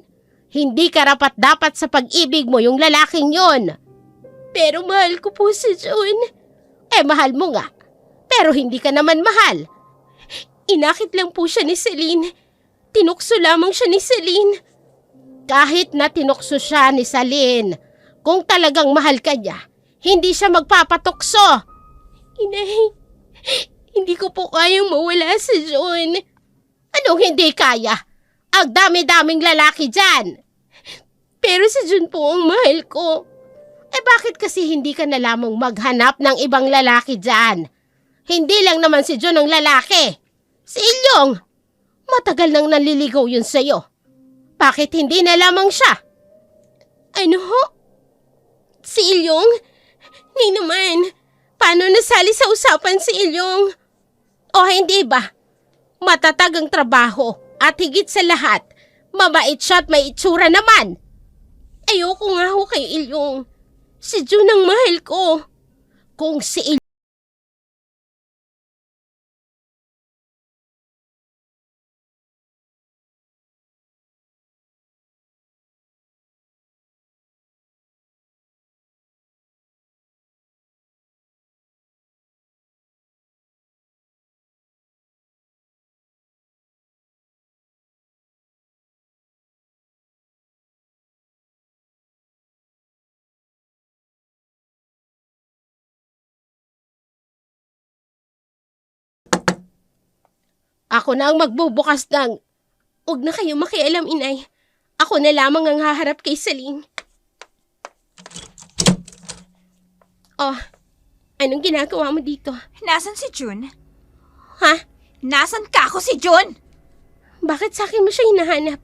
hindi karapat-dapat sa pag-ibig mo yung lalaking yon. Pero mahal ko po si June. Mahal mo nga. Pero hindi ka naman mahal. Inakit lang po siya ni Celine. Tinukso lamang siya ni Celine. Kahit na tinukso siya ni Celine, kung talagang mahal ka niya, hindi siya magpapatukso. Inay, hindi ko po kayang mawala si June. Anong hindi kaya? Ang dami-daming lalaki dyan. Pero si June po ang mahal ko. Bakit kasi hindi ka na lamang maghanap ng ibang lalaki dyan? Hindi lang naman si June ang lalaki. Si Ilyong, matagal nang nanliligaw yun sa'yo. Bakit hindi na lamang siya? Ano ho? Si Ilyong? Ni naman, paano nasali sa usapan si Ilyong? O hindi ba? Matatag ang trabaho at higit sa lahat, mabait siya at may itsura naman. Ayoko nga ho kay Ilyong. Si June ang mahal ko. Kung si Ilyong... Ako na ang magbubukas ng... Huwag na kayo makialam, inay. Ako na lamang ang haharap kay Celine. Oh, anong ginagawa mo dito? Nasaan si June? Ha? Nasaan ka ako si June? Bakit sa akin mo siya hinahanap?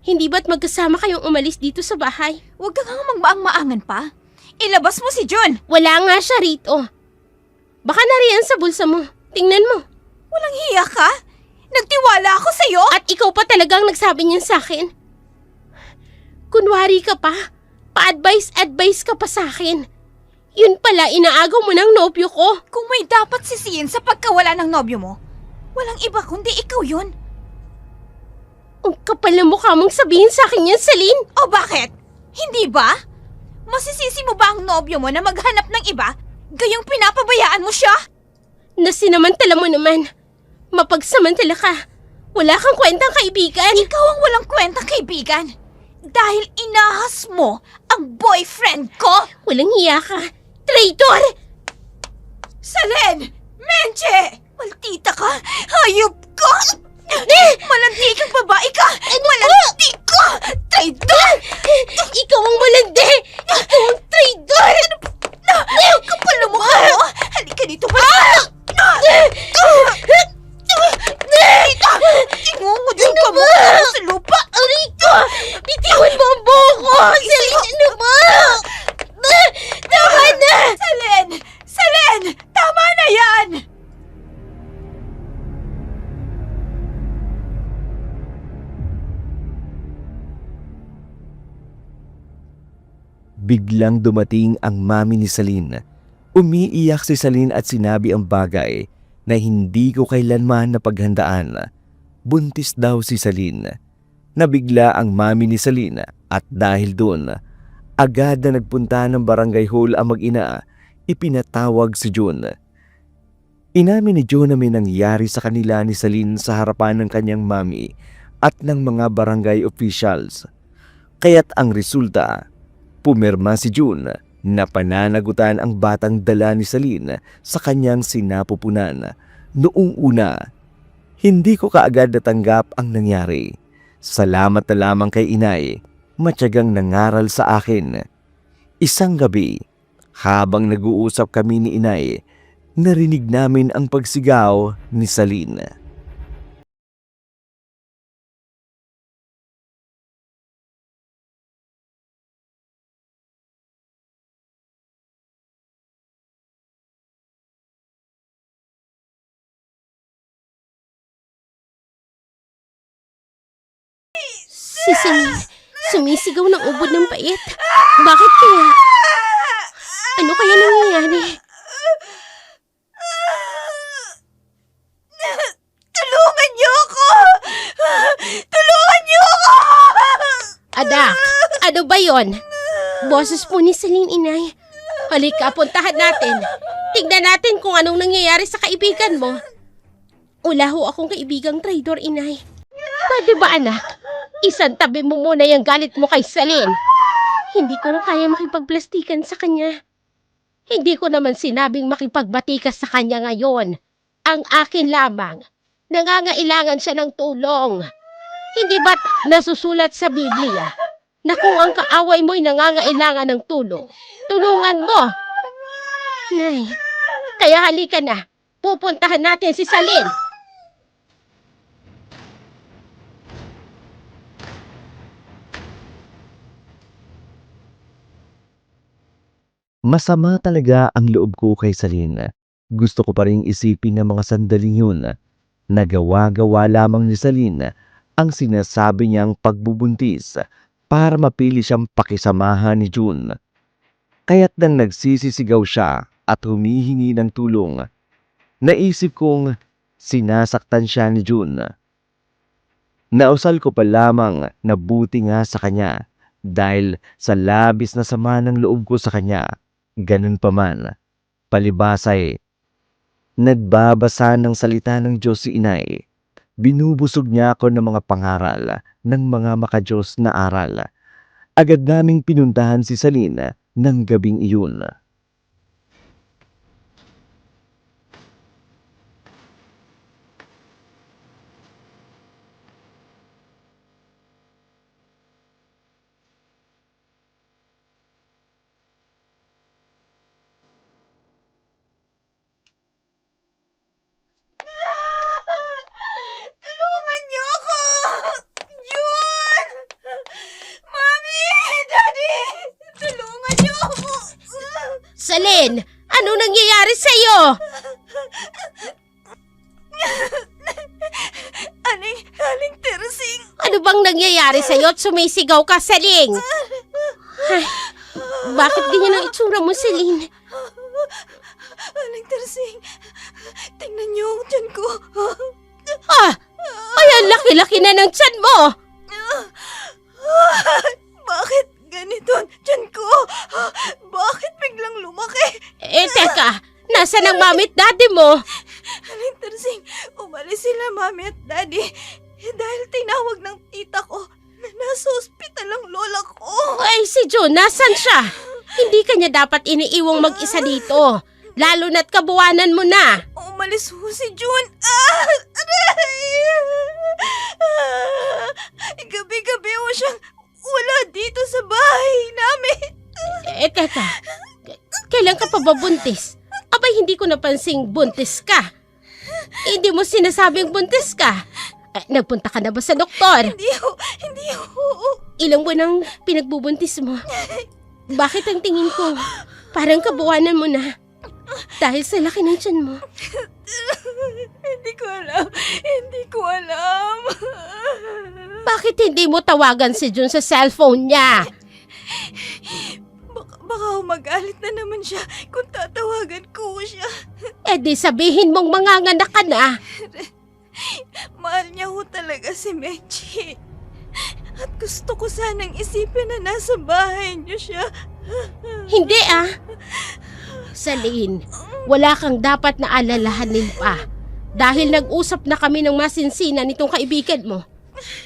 Hindi ba't magkasama kayong umalis dito sa bahay? Huwag ka nga magmaang-maangan pa. Ilabas mo si June. Wala nga siya rito. Baka nariyan sa bulsa mo. Tingnan mo. Walang hiya ka? Nagtiwala ako sa'yo? At ikaw pa talagang nagsabi niyan sa akin. Kunwari ka pa. Pa-advice ka pa sa akin. Yun pala, inaagaw mo ng nobyo ko. Kung may dapat sisihin sa pagkawala ng nobyo mo, walang iba kundi ikaw yun. Ang kapal na mukha mong sabihin sa akin yan, Celine. O bakit? Hindi ba? Masisisi mo ba ang nobyo mo na maghanap ng iba, gayong pinapabayaan mo siya? Nasinamantala mo naman. Mapagsamantala ka. Wala kang kwentang kaibigan. Ikaw ang walang kwentang kaibigan. Dahil inahas mo ang boyfriend ko. Walang hiya ka. Traitor! Salen! Menche! Maldita ka! Hayop ka! Malandi kang babae ka! Malandi ka! Traitor! Ikaw ang malandi! Ikaw ang traitor! Ang kapal na mukha mo! Halika dito ba? Ingungudin ka mo sa lupa! Arito! Bitiwan mo ang buho ko! Celine, ano ba? Tama na! Salen! Salen! Tama na yan! Biglang dumating ang mami ni Celine. Umiiyak si Celine at sinabi ang bagay na hindi ko kailanman napaghandaan. Buntis daw si Celine. Nabigla ang mami ni Celine at dahil doon, agad na nagpunta ng barangay hall ang mag-ina, ipinatawag si June. Inamin ni June na may nangyari sa kanila ni Celine sa harapan ng kanyang mami at ng mga barangay officials. Kaya't ang resulta, pumirma si June na pananagutan ang batang dala ni Celine sa kanyang sinapupunan. Noong una, hindi ko kaagad natanggap ang nangyari. Salamat na lamang kay inay, matyagang nangaral sa akin. Isang gabi, habang nag-uusap kami ni inay, narinig namin ang pagsigaw ni Celine. Si Celine, sumisigaw ng ubod ng pait. Bakit kaya? Ano kaya nangyayari? Tulungan niyo ako! Tulungan niyo ako! Adak, ano ba yon? Boses po ni Celine, inay. Halika, puntahan natin. Tignan natin kung anong nangyayari sa kaibigan mo. Wala ho akong kaibigang traidor, inay. Pwede ba, anak? Isang tabi mo muna yung galit mo kay Celine. Hindi ko na kaya makipagplastikan sa kanya. Hindi ko naman sinabing makipagbatikas sa kanya ngayon. Ang akin lamang, nangangailangan siya ng tulong. Hindi ba't nasusulat sa Biblia na kung ang kaaway mo'y nangangailangan ng tulong, tulungan mo? Nay, kaya halika na. Pupuntahan natin si Celine. Masama talaga ang loob ko kay Celine. Gusto ko pa rin isipin ng mga sandaling yun. Nagawa-gawa lamang ni Celine ang sinasabi niyang pagbubuntis para mapili siyang pakisamahan ni June. Kaya't nang nagsisisigaw siya at humihingi ng tulong, naisip kong sinasaktan siya ni June. Nausal ko pa lamang na buti nga sa kanya dahil sa labis na sama ng loob ko sa kanya. Ganun pa man, palibasay, nagbabasa ng salita ng Diyos si inay. Binubusog niya ako ng mga pangaral ng mga makadiyos na aral. Agad naming pinuntahan si Celine ng gabing iyon. Tulungan niyo ako! Jun! Mami! Daddy! Tulungan niyo ako! Celine, anong nangyayari sa'yo? Aling Teresing! Ano bang nangyayari sa'yo at sumisigaw ka, Celine? Ay, bakit ganyan ang itsura mo, Celine? Aling Teresing! Tingnan niyo ang tiyan ko! Ay, ang laki-laki na ng tiyan mo! Bakit ganito ang tiyan ko? Bakit biglang lumaki? Teka, nasaan ang mami at daddy mo? Aling Teresing, umalis sila mami at daddy dahil tinawag ng tita ko na nasa ospital ang lola ko. Ay, si June, nasan siya? Hindi ka niya dapat iniiwang mag-isa dito. Lalo na't kabuwanan mo na. Umalis ho si June. Aray! Gabi-gabi ho siyang wala dito sa bahay namin. Teka, kailan ka pa ba buntis? Abay, hindi ko napansing buntis ka. Hindi mo sinasabing buntis ka. Nagpunta ka na ba sa doktor? Hindi ho. Ilang buwan ang pinagbubuntis mo? Bakit ang tingin ko parang kabuwanan mo na? Dahil sa laki ng tiyan mo. Hindi ko alam. Bakit hindi mo tawagan si June sa cellphone niya? Baka magalit na naman siya kung tatawagan ko siya. Di sabihin mong manganganak ka na. Mahal niya ho talaga si Mechi. At gusto ko sanang isipin na nasa bahay niyo siya. Hindi Celine, wala kang dapat na alalahanin pa. Dahil nag-usap na kami ng masinsinan nitong kaibigan mo.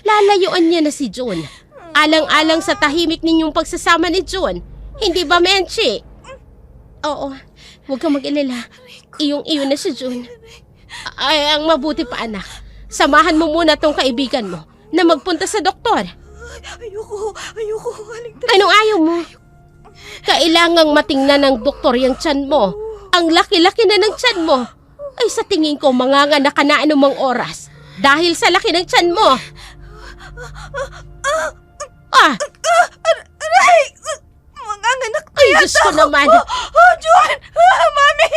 Lalayuan niya na si June. Alang-alang sa tahimik ninyong pagsasama ni June. Hindi ba, Menchi? Oo, huwag kang mag-alala. Iyong-iyo na si June. Ay, ang mabuti pa, anak. Samahan mo muna tong kaibigan mo na magpunta sa doktor. Ayoko, Aling Teresing. Anong ayaw mo? Kailangang matingnan ng doktor yung tiyan mo. Ang laki-laki na ng tiyan mo. Ay, sa tingin ko, manganganak ka na anumang oras. Dahil sa laki ng tiyan mo. Aray! Manganganak na Ay, yata Diyos ko ako. naman. June! Mami!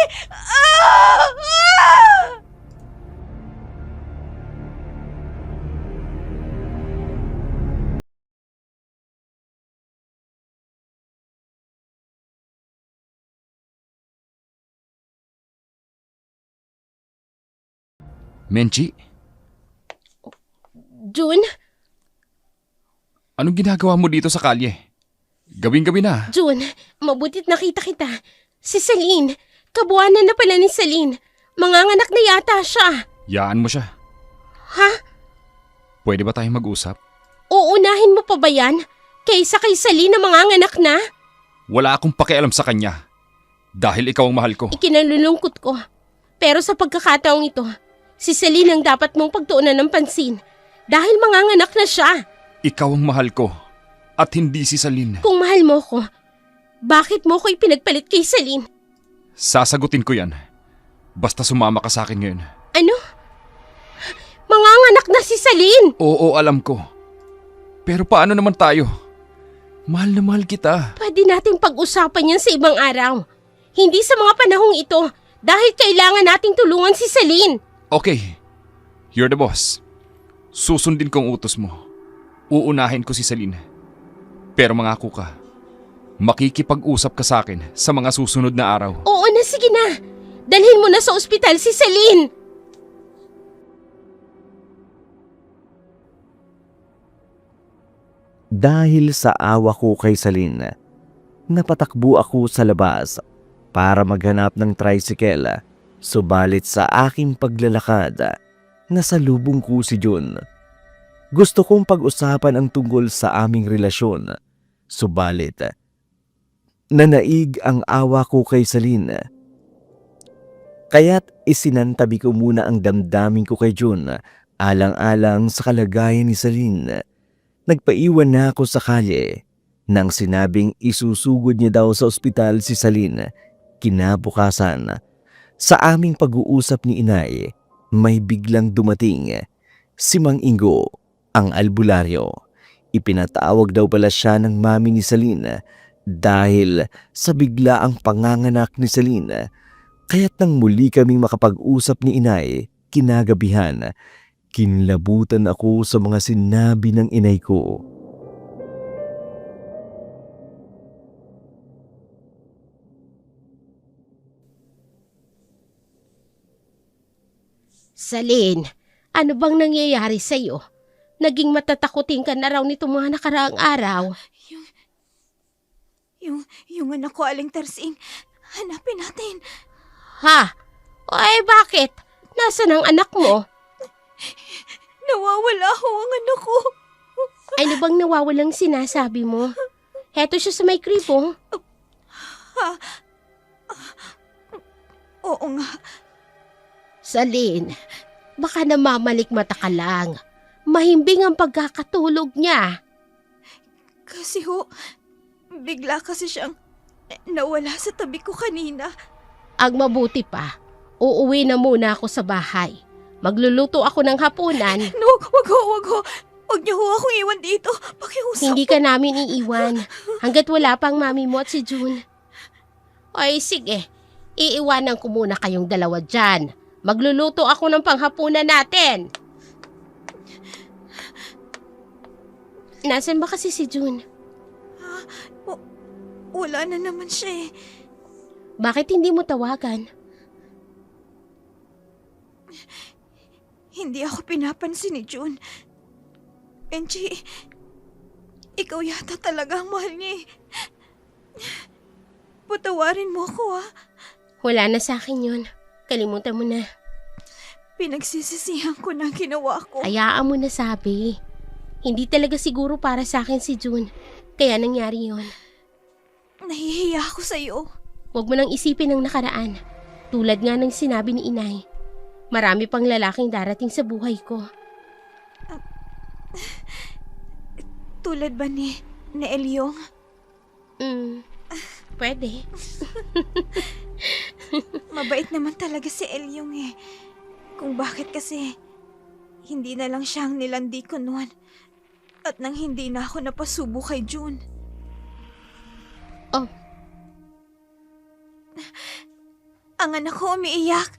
Menchi, Jun? anong ginagawa mo dito sa kalye? Gawing-gabi na. Jun, mabutit nakita kita. Si Celine. Kabuanan na pala ni Celine. Manganganak na yata siya. Yaan mo siya. Ha? Pwede ba tayong mag-usap? Uunahin mo pa ba yan? Kaysa kay Celine na manganganak na? Wala akong pakialam sa kanya. Dahil ikaw ang mahal ko. Ikinalulungkot ko. Pero sa pagkakataong ito, si Celine ang dapat mong pagtuunan ng pansin. Dahil manganganak na siya. Ikaw ang mahal ko. At hindi si Celine. Kung mahal mo ko, bakit mo ko ipinagpalit kay Celine? Sasagutin ko yan. Basta sumama ka sa akin ngayon. Ano? Manganganak na si Celine! Oo, alam ko. Pero paano naman tayo? Mahal na mahal kita. Pwede nating pag-usapan yan sa ibang araw. Hindi sa mga panahong ito dahil kailangan nating tulungan si Celine. Okay, you're the boss. Susundin ko ang utos mo. Uunahin ko si Celine. Pero mangako ka, makikipag-usap ka sa akin sa mga susunod na araw. Oo na, sige na. Dalhin mo na sa ospital si Celine. Dahil sa awa ko kay Celine, napatakbo ako sa labas para maghanap ng tricycle. Subalit sa aking paglalakad, nasalubong ko si Jun. Gusto kong pag-usapan ang tungkol sa aming relasyon. Subalit, nanaig ang awa ko kay Celine. Kaya't isinantabi ko muna ang damdamin ko kay Jun, alang-alang sa kalagayan ni Celine. Nagpaiwan na ako sa kalye. Nang sinabing isusugod niya daw sa ospital si Celine, kinabukasan, sa aming pag-uusap ni Inay, may biglang dumating. Si Mang Ingo, ang albularyo. Ipinatawag daw pala siya ng mami ni Celine dahil sa biglaang panganganak ni Celine. Kaya't nang muli kaming makapag-usap ni Inay, kinagabihan, kinlabutan ako sa mga sinabi ng inay ko. Celine, ano bang nangyayari sa'yo? Naging matatakutin ka na raw nitong mga nakaraang araw. Yung anak ko, Aling Tarsing. Hanapin natin. Ha? Ay, bakit? Nasaan ang anak mo? Nawawala ho ang anak ko. Ano bang nawawalang sinasabi mo? Heto siya sa may kribo. Oo nga. Celine, baka namamalikmata ka lang. Mahimbing ang pagkakatulog niya. Kasi ho, bigla kasi siyang nawala sa tabi ko kanina. Ang mabuti pa, uuwi na muna ako sa bahay. Magluluto ako ng hapunan. No, wag ho. Wag niyo ho akong iwan dito. Pakiusap. Hindi ka namin iiwan hanggat wala pang mami mo at si June. Ay, sige. Iiwanan ko muna kayong dalawa dyan. Magluluto ako ng panghapunan natin. Nasaan ba kasi si June? Wala na naman siya eh. Bakit hindi mo tawagan? Hindi ako pinapansin ni June. Benji, ikaw yata talaga ang mahal niya eh. Patawarin mo ako ah. Wala na sa akin yun. Kalimutan mo na. Pinagsisisihan ko na ginawa ko. Hayaan mo na, sabi. Hindi talaga siguro para sa akin si June. Kaya nangyari yon. Nahihiya ako sa'yo. Huwag mo nang isipin ang nakaraan. Tulad nga ng sinabi ni Inay. Marami pang lalaking darating sa buhay ko. Tulad ba ni Elyong? Pwede. Mabait naman talaga si Elyong eh. Kung bakit kasi hindi na lang siya ang nilandi ko noon. At nang hindi na ako napasubo kay June. Oh. Ang anak ko umiiyak.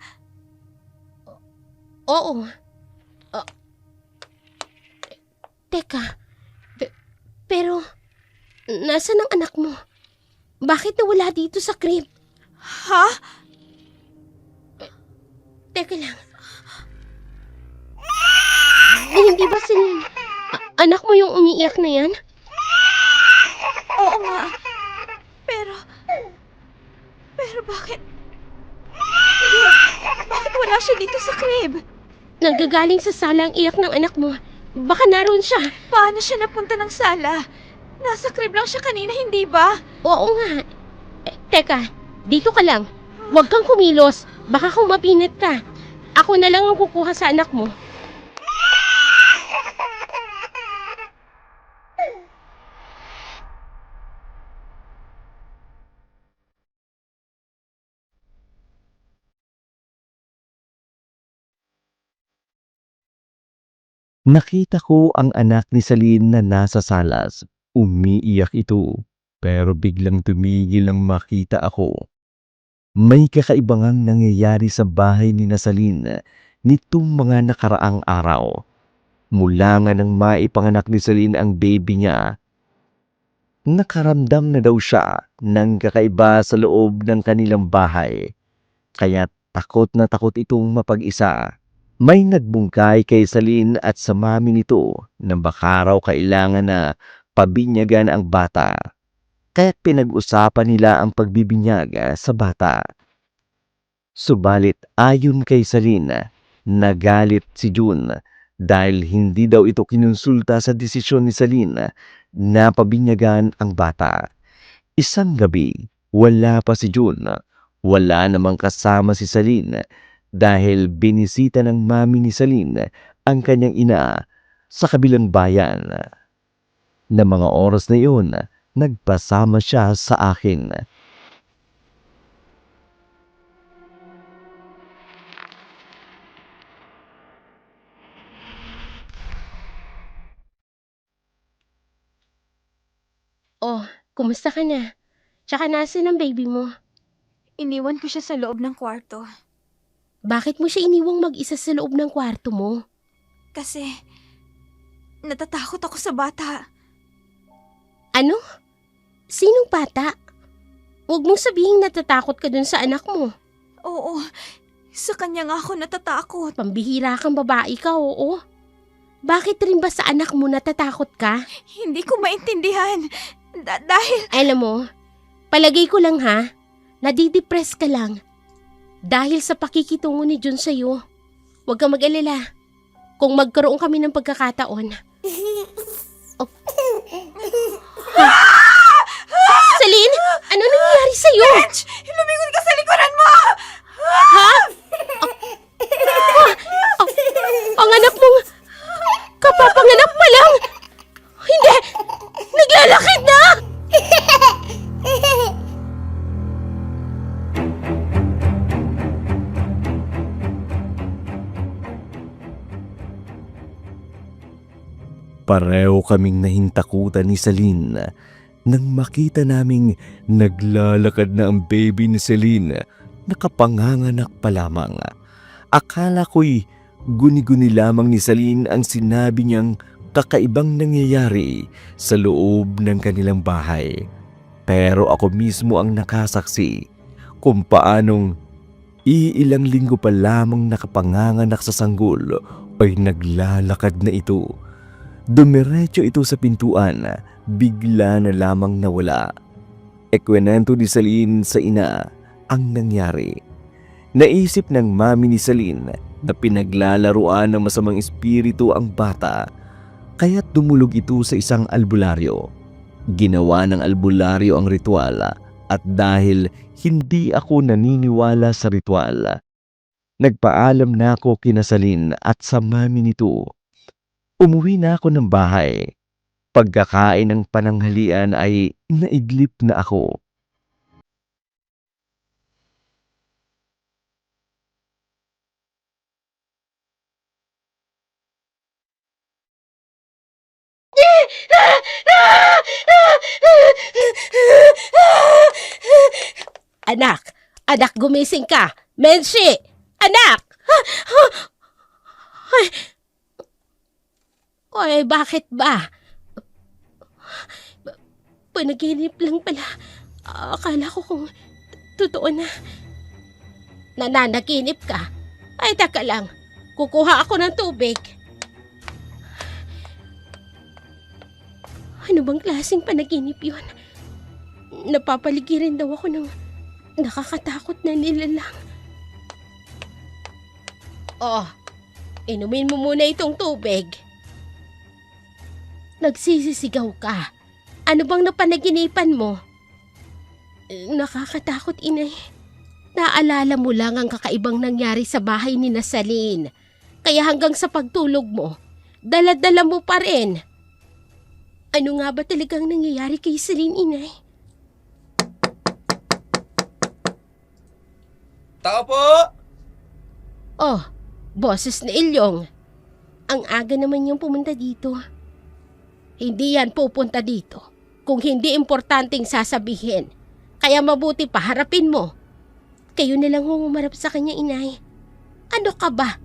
Oo. Teka. Pero, nasaan ang anak mo? Bakit nawala dito sa crib? Ha? Teka lang. Hindi ba Celine? Anak mo yung umiiyak na yan? Oo nga. Pero bakit? Hindi. Bakit wala siya dito sa crib? Nagagaling sa sala ang iyak ng anak mo. Baka naroon siya. Paano siya napunta ng sala? Nasa crib lang siya kanina, hindi ba? Oo nga. Teka, dito ka lang. Huwag kang kumilos. Baka kung mapinit ka. Ako na lang ang kukuha sa anak mo. Nakita ko ang anak ni Celine na nasa salas. Umiiyak ito, pero biglang tumigil nang makita ako. May kakaibangang nangyayari sa bahay ni Celine nitong mga nakaraang araw. Mula nga nang maipanganak ni Celine ang baby niya, nakaramdam na daw siya ng kakaiba sa loob ng kanilang bahay. Kaya takot na takot itong mapag-isa. May nagbungkay kay Celine at sa mami nito na baka raw kailangan na pabinyagan ang bata. Kaya't pinag-usapan nila ang pagbibinyag sa bata. Subalit ayon kay Celine, nagalit si June dahil hindi daw ito kinonsulta sa desisyon ni Celine na pabinyagan ang bata. Isang gabi, wala pa si June. Wala namang kasama si Celine dahil binisita ng mami ni Celine ang kanyang ina sa kabilang bayan. Na mga oras na iyon, nagpasama siya sa akin. Oh, kumusta ka na? Tsaka nasan ang baby mo? Iniwan ko siya sa loob ng kwarto. Bakit mo siya iniwang mag-isa sa loob ng kwarto mo? Kasi natatakot ako sa bata. Ano? Sinong bata? Huwag mong sabihin natatakot ka dun sa anak mo. Oo, sa kanya nga ako natatakot. Pambihira kang babae ka, oo. Bakit rin ba sa anak mo natatakot ka? Hindi ko maintindihan. Dahil... Alam mo, palagay ko lang ha, nadidepress ka lang. Dahil sa pakikitungo ni Jun sa'yo. Huwag kang mag-alala. Kung magkaroon kami ng pagkakataon. Oh. Ha? Celine, ano nangyayari sa'yo? Bench! Lumingon ka sa likuran mo! Ha? Ang anak mong kapapanganak pa lang. Hindi! Naglalakid na! Pareho kaming nahintakutan ni Celine nang makita naming naglalakad na ang baby ni Celine, nakapanganganak pa lamang. Akala ko'y guni-guni lamang ni Celine ang sinabi niyang kakaibang nangyayari sa loob ng kanilang bahay. Pero ako mismo ang nakasaksi kung paanong iilang linggo pa lamang nakapanganganak sa sanggol ay naglalakad na ito. Dumiretso ito sa pintuan, bigla na lamang nawala. Ikwenento ni Celine sa ina ang nangyari. Naisip ng mami ni Celine na pinaglalaruan ng masamang espiritu ang bata, kaya't dumulog ito sa isang albularyo. Ginawa ng albularyo ang ritual at dahil hindi ako naniniwala sa ritual, nagpaalam na ako kina Celine at sa mami nito. Umuwi na ako ng bahay. Pagkakain ng pananghalian ay naidlip na ako. Anak, gumising ka. Menshi! Anak! Ay, bakit ba? Panaginip lang pala. Akala ko kung totoo na. Nananaginip ka? Ay, taka lang. Kukuha ako ng tubig. Ano bang klaseng panaginip yun? Napapaligiran daw ako ng nakakatakot na nilalang. Oh, inumin mo muna itong tubig. Nagsisisigaw ka. Ano bang napanaginipan mo? Nakakatakot, inay. Naalala mo lang ang kakaibang nangyari sa bahay ni Nasalin. Kaya hanggang sa pagtulog mo, dala-dala mo pa rin. Ano nga ba talagang nangyayari kay Celine, inay? Tao po! Oh, boses na Ilyong. Ang aga naman niyang pumunta dito. Hindi yan pupunta dito kung hindi importanteng sasabihin. Kaya mabuti pa harapin mo. Kayo na lang humarap sa kanya, inay. Ano ka ba?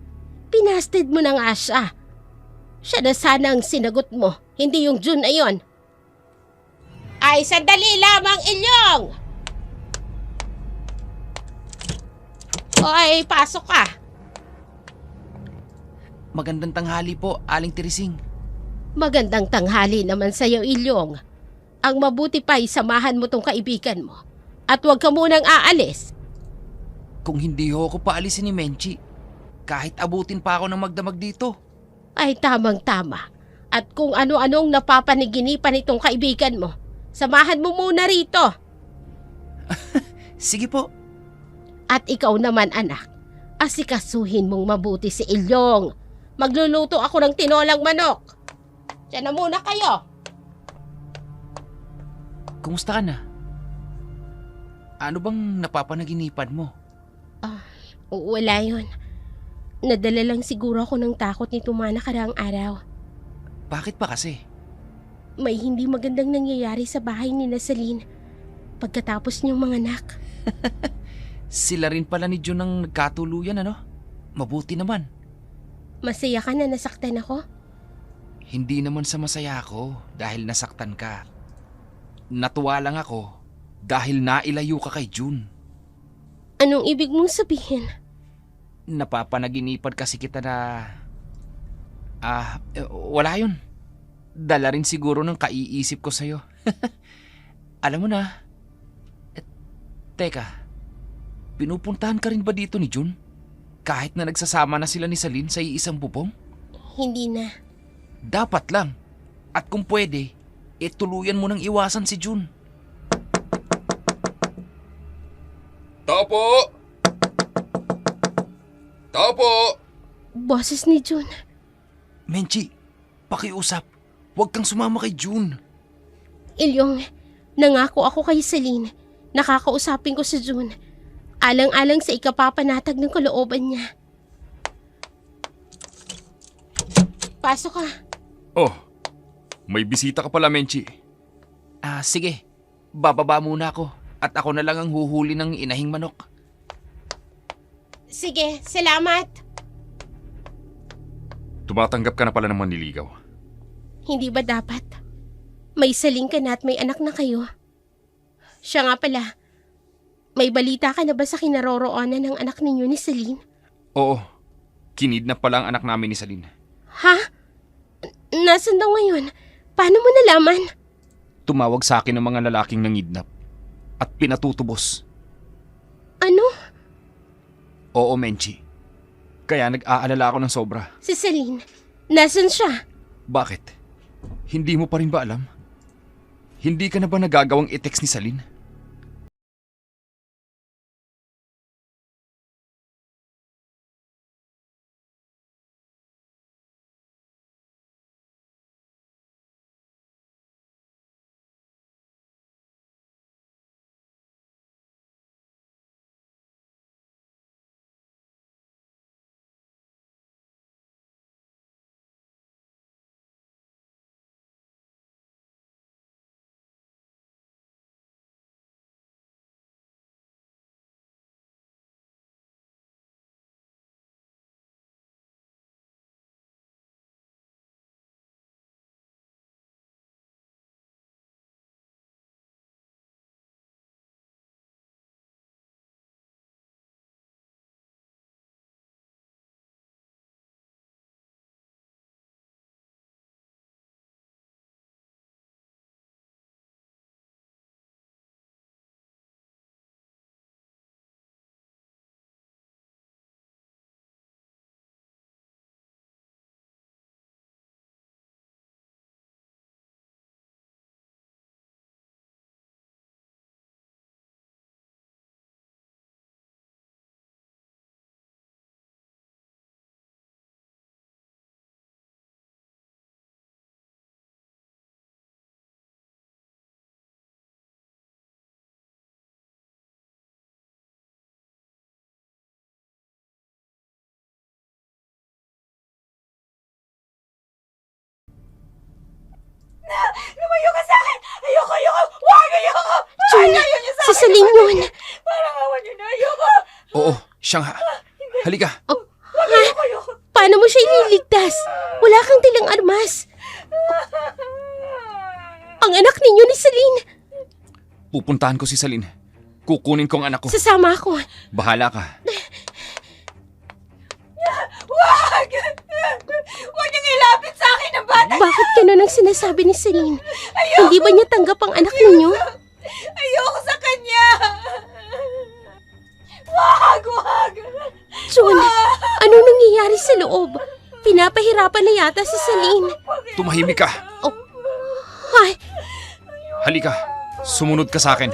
Pinasted mo na nga siya. Siya na sana ang sinagot mo, hindi yung June na yon. Ay, sandali lamang, Ilyong! Oy, pasok ka. Magandang tanghali po, Aling Teresing. Magandang tanghali naman sa'yo, Ilyong. Ang mabuti pa ay samahan mo tong kaibigan mo. At huwag ka munang aalis. Kung hindi ho ako paalisin ni Menchi, kahit abutin pa ako ng magdamag dito. Ay tamang-tama. At kung ano-anong napapaniginipan itong kaibigan mo, samahan mo muna rito. Sige po. At ikaw naman, anak, asikasuhin mong mabuti si Ilyong. Magluluto ako ng tinolang manok. Diyan na muna kayo. Kumusta ka na? Ano bang napapanaginipan mo? Wala yun. Nadala lang siguro ako ng takot nito mga nakaraang araw. Bakit pa kasi? May hindi magandang nangyayari sa bahay ni Nasalin pagkatapos niyong manganak. Sila rin pala ni June ang nagkatuluyan, ano? Mabuti naman. Masaya ka na nasaktan ako? Hindi naman sa masaya ako dahil nasaktan ka. Natuwa lang ako dahil nailayo ka kay June. Anong ibig mong sabihin? Napapanaginipan kasi kita na... wala yun. Dala rin siguro ng kaiisip ko sa'yo. Alam mo na. Teka, pinupuntahan ka rin ba dito ni June? Kahit na nagsasama na sila ni Celine sa iisang bubong? Hindi na. Dapat lang. At kung pwede, tuluyan mo nang iwasan si June. Tao po! Tao po! Boses ni June. Menchi, pakiusap. Huwag kang sumama kay June. Ilyong, nangako ako kay Celine. Nakakausapin ko si June. Alang-alang sa ikapapanatag ng kalooban niya. Pasok ka. Oh, may bisita ka pala, Menchi. Sige. Bababa muna ako. At ako na lang ang huhuli ng inahing manok. Sige, salamat. Tumatanggap ka na pala ng manliligaw. Hindi ba dapat? May saling ka na at may anak na kayo. Siya nga pala, may balita ka na ba sa kinaroroonan ng anak ninyo ni Celine? Oo, kinidnap pala ang anak namin ni Celine. Ha? Nasaan daw ngayon? Paano mo nalaman? Tumawag sa akin ng mga lalaking nangidnap at pinatutubos. Ano? Oo, Menchi. Kaya nag-aalala ako ng sobra. Si Celine, nasaan siya? Bakit? Hindi mo pa rin ba alam? Hindi ka na ba nagagawang i-text ni Celine? Lumayo ka sa akin! Ayoko! Huwag! Ayoko! Jun, Ayaw niyo sa si akin! Celine yun. Parang awan niyo na! Ayoko! Oo, siyang halika. Ayoko! Paano mo siya ililigtas? Wala kang tilang armas. Ang anak ninyo ni Celine. Pupuntahan ko si Celine. Kukunin ko ang anak ko. Sasama ako. Bahala ka. Huwag! Huwag niyong ilapit sa akin ang bata! Bakit ganun ang sinasabi ni Celine? Hindi ba niya tanggap ang anak ninyo? Ayoko sa kanya! Wag! Jun, anong nangyayari sa loob? Pinapahirapan na yata si Celine. Tumahimik ka. Ay, Halika. Sumunod ka sa akin.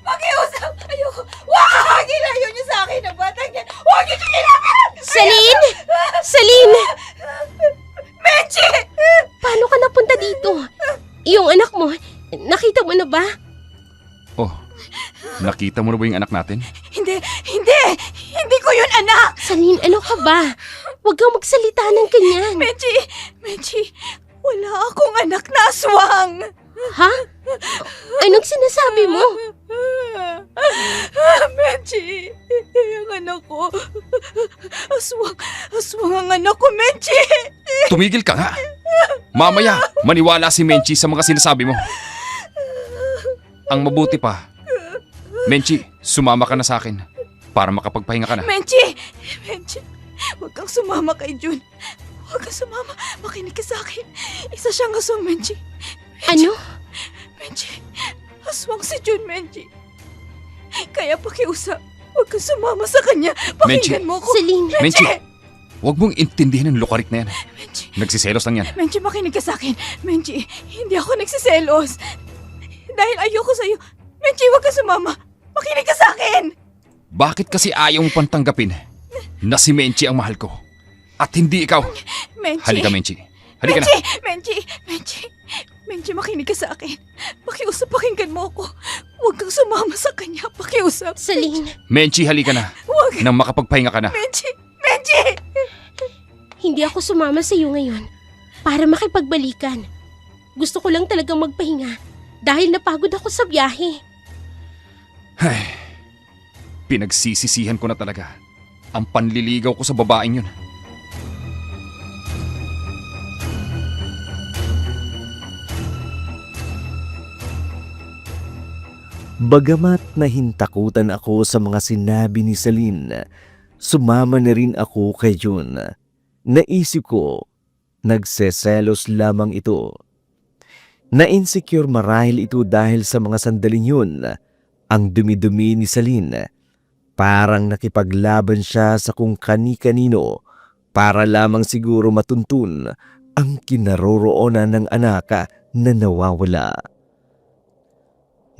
Pakiusap! Ayoko! Wag! Ilayo niyo sa akin ang batang yan! Huwag niyo siyang ilapit! Celine! Celine! Menchi! Paano ka napunta dito? Yung anak mo, nakita mo na ba? Oh, nakita mo na ba yung anak natin? Hindi! Hindi ko yun anak! Celine, ano ka ba? Huwag kang magsalita ng ganyan. Menchi! Wala akong anak na aswang! Ha? Anong sinasabi mo? Menchi! Ang anak ko! Aswang ang anak ko, Menchi! Tumigil ka nga. Mamaya, maniwala si Menchi sa mga sinasabi mo. Ang mabuti pa, Menchi, sumama ka na sa akin para makapagpahinga ka na. Menchi! Huwag kang sumama kay Jun. Huwag kang sumama. Makinig ka sa akin. Isa siyang aswang, Menchi. Ano? Menchi, aswang si Jun, Menchi. Kaya pakiusap, huwag kang sumama sa kanya. Pakinggan Menchi. mo ko. Celine, Menchi, huwag mong intindihan ang lukarik na yan. Menchi, Nagsiselos lang yan. Menchi, makinig ka sa akin. Menchi, hindi ako nagsiselos. Dahil ayoko sa'yo. Menchi, huwag kang sumama. Makinig ka sa akin. Bakit kasi ayaw mo pang tanggapin na si Menchi ang mahal ko at hindi ikaw? Menchi. Halika, Menchi. Halika na. Menchi, makinig ka sa akin. Pakiusap, pakinggan mo ako. Huwag kang sumama sa kanya. Pakiusap. Celine, Menchi, halika na. Huwag. Nang makapagpahinga ka na. Menchi! hindi ako sumama sa iyo ngayon para makipagbalikan. Gusto ko lang talagang magpahinga dahil napagod ako sa biyahe. Ay, pinagsisisihan ko na talaga ang panliligaw ko sa babaeng yun. Bagamat nahintakutan ako sa mga sinabi ni Celine, sumama na rin ako kay Jun. Naisip ko, nagseselos lamang ito. Na-insecure marahil ito dahil sa mga sandaling yun. Ang dumi-dumi ni Celine. Parang nakipaglaban siya sa kung kani-kanino para lamang siguro matuntun ang kinaroroonan ng anak na nawawala.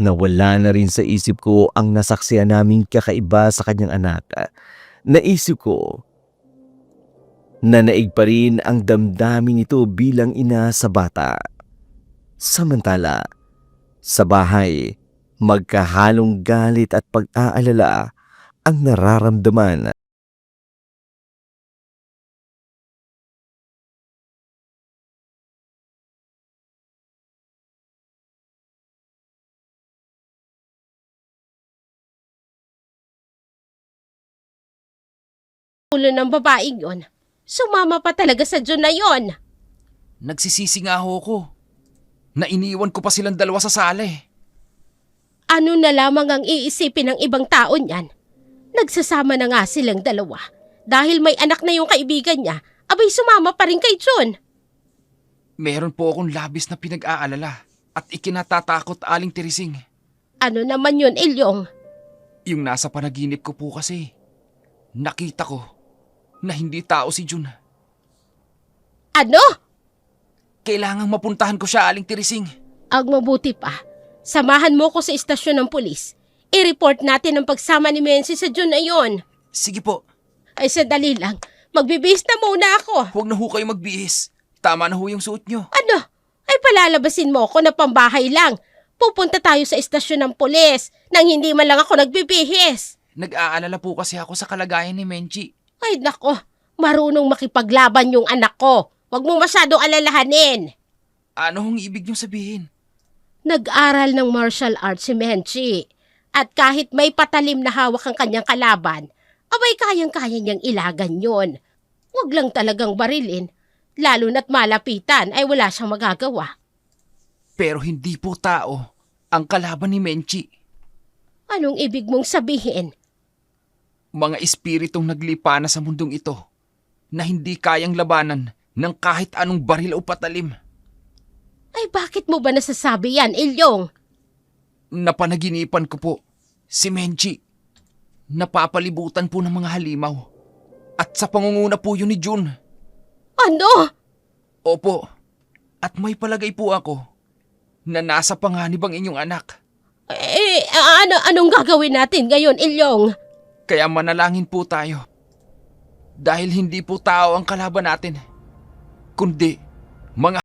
Nawala na rin sa isip ko ang nasaksihan naming kakaiba sa kanyang anak. Naisip ko na naig pa rin ang damdamin nito bilang ina sa bata. Samantala, sa bahay, magkahalong galit at pag-aalala ang nararamdaman. Ulo ng babaeng yon, sumama pa talaga sa Jun na yon. Nagsisisi nga ho ko. Nainiwan ko pa silang dalawa sa sala eh. Ano na lamang ang iisipin ng ibang tao niyan? Nagsasama na nga silang dalawa. Dahil may anak na yung kaibigan niya, abay sumama pa rin kay Jun. Meron po akong labis na pinag-aalala at ikinatatakot Aling Teresing. Ano naman yun, Ilyong? Yung nasa panaginip ko po kasi, nakita ko na hindi tao si Jun. Ano? Kailangang mapuntahan ko siya, Aling Teresing. Ang mabuti pa, samahan mo ko sa istasyon ng pulis. I-report natin ang pagsama ni Mensi sa Jun na yon. Sige po, Ay, sandali lang. Magbibihis na muna ako. huwag na ho kayo magbihis. Tama na ho yung suot nyo. Ano? Ay, palalabasin mo ako na pambahay lang. Pupunta tayo sa istasyon ng pulis nang hindi man lang ako nagbibihis. Nag-aalala po kasi ako sa kalagayan ni Menchi. Ay, nako. Marunong makipaglaban yung anak ko. Huwag mo masyadong alalahanin. Ano hong ibig niyong sabihin? Nag-aral ng martial arts si Menchi. At kahit may patalim na hawak ang kanyang kalaban, abay kayang-kaya niyang ilagan yon. Huwag lang talagang barilin. Lalo na't malapitan ay wala siyang magagawa. Pero hindi po tao ang kalaban ni Menchi. Anong ibig mong sabihin? Mga espiritong naglipa na sa mundong ito na hindi kayang labanan ng kahit anong baril o patalim. Ay bakit mo ba nasasabi yan, Ilyong? Napanaginipan ko po si Menchi. Napapalibutan po ng mga halimaw. At sa pangunguna po yun ni Jun. Ano? Opo, at may palagay po ako na nasa panganib ang inyong anak. Anong gagawin natin ngayon, Ilyong? Kaya manalangin po tayo. Dahil hindi po tao ang kalaban natin, kundi mga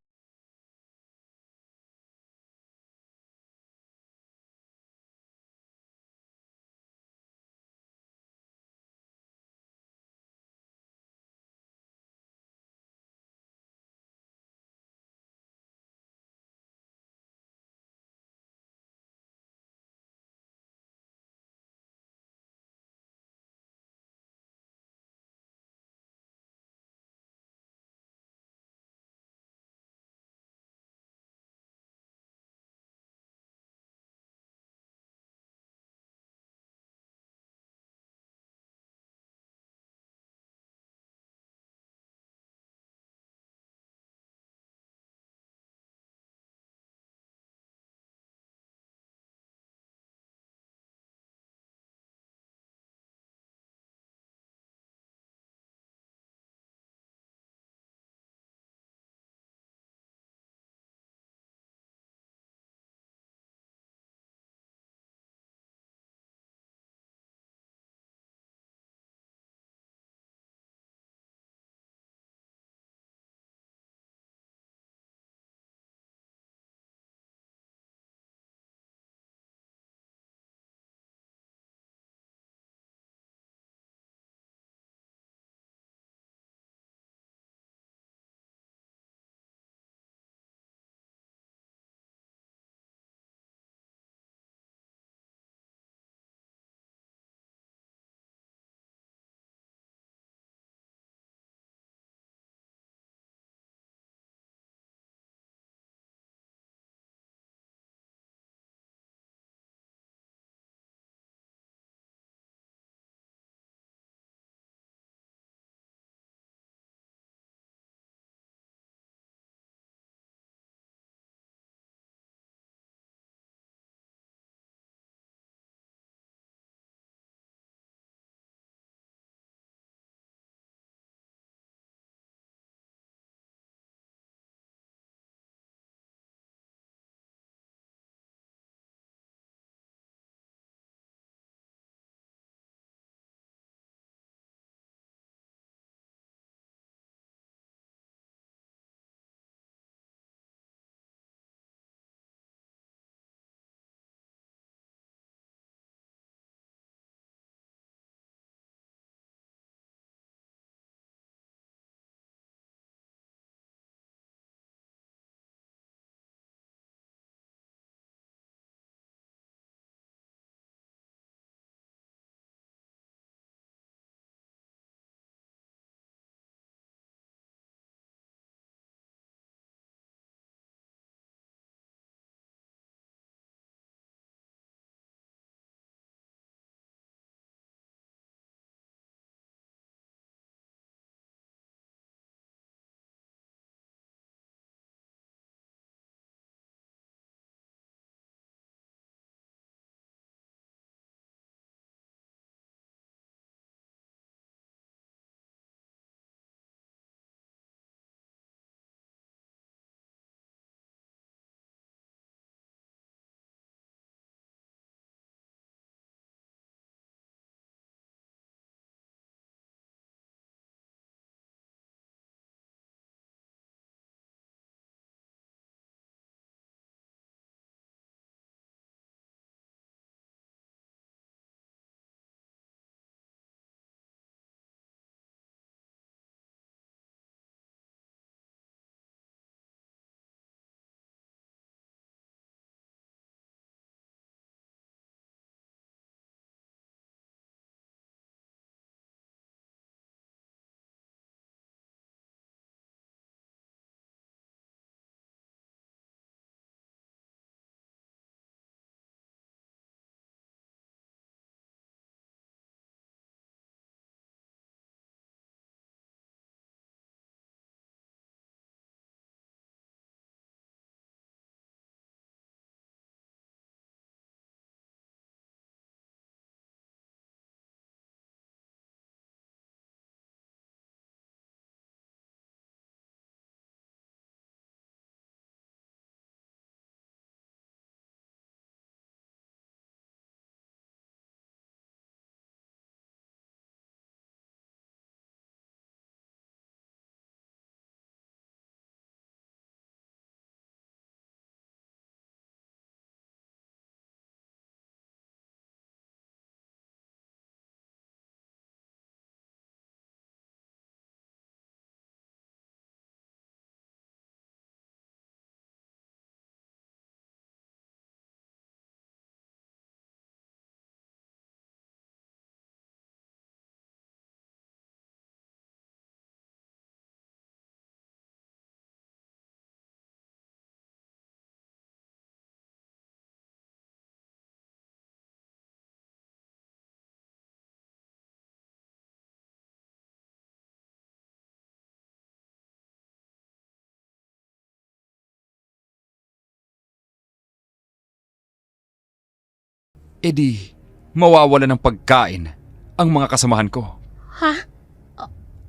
edi mawawala ng pagkain ang mga kasamahan ko. Ha?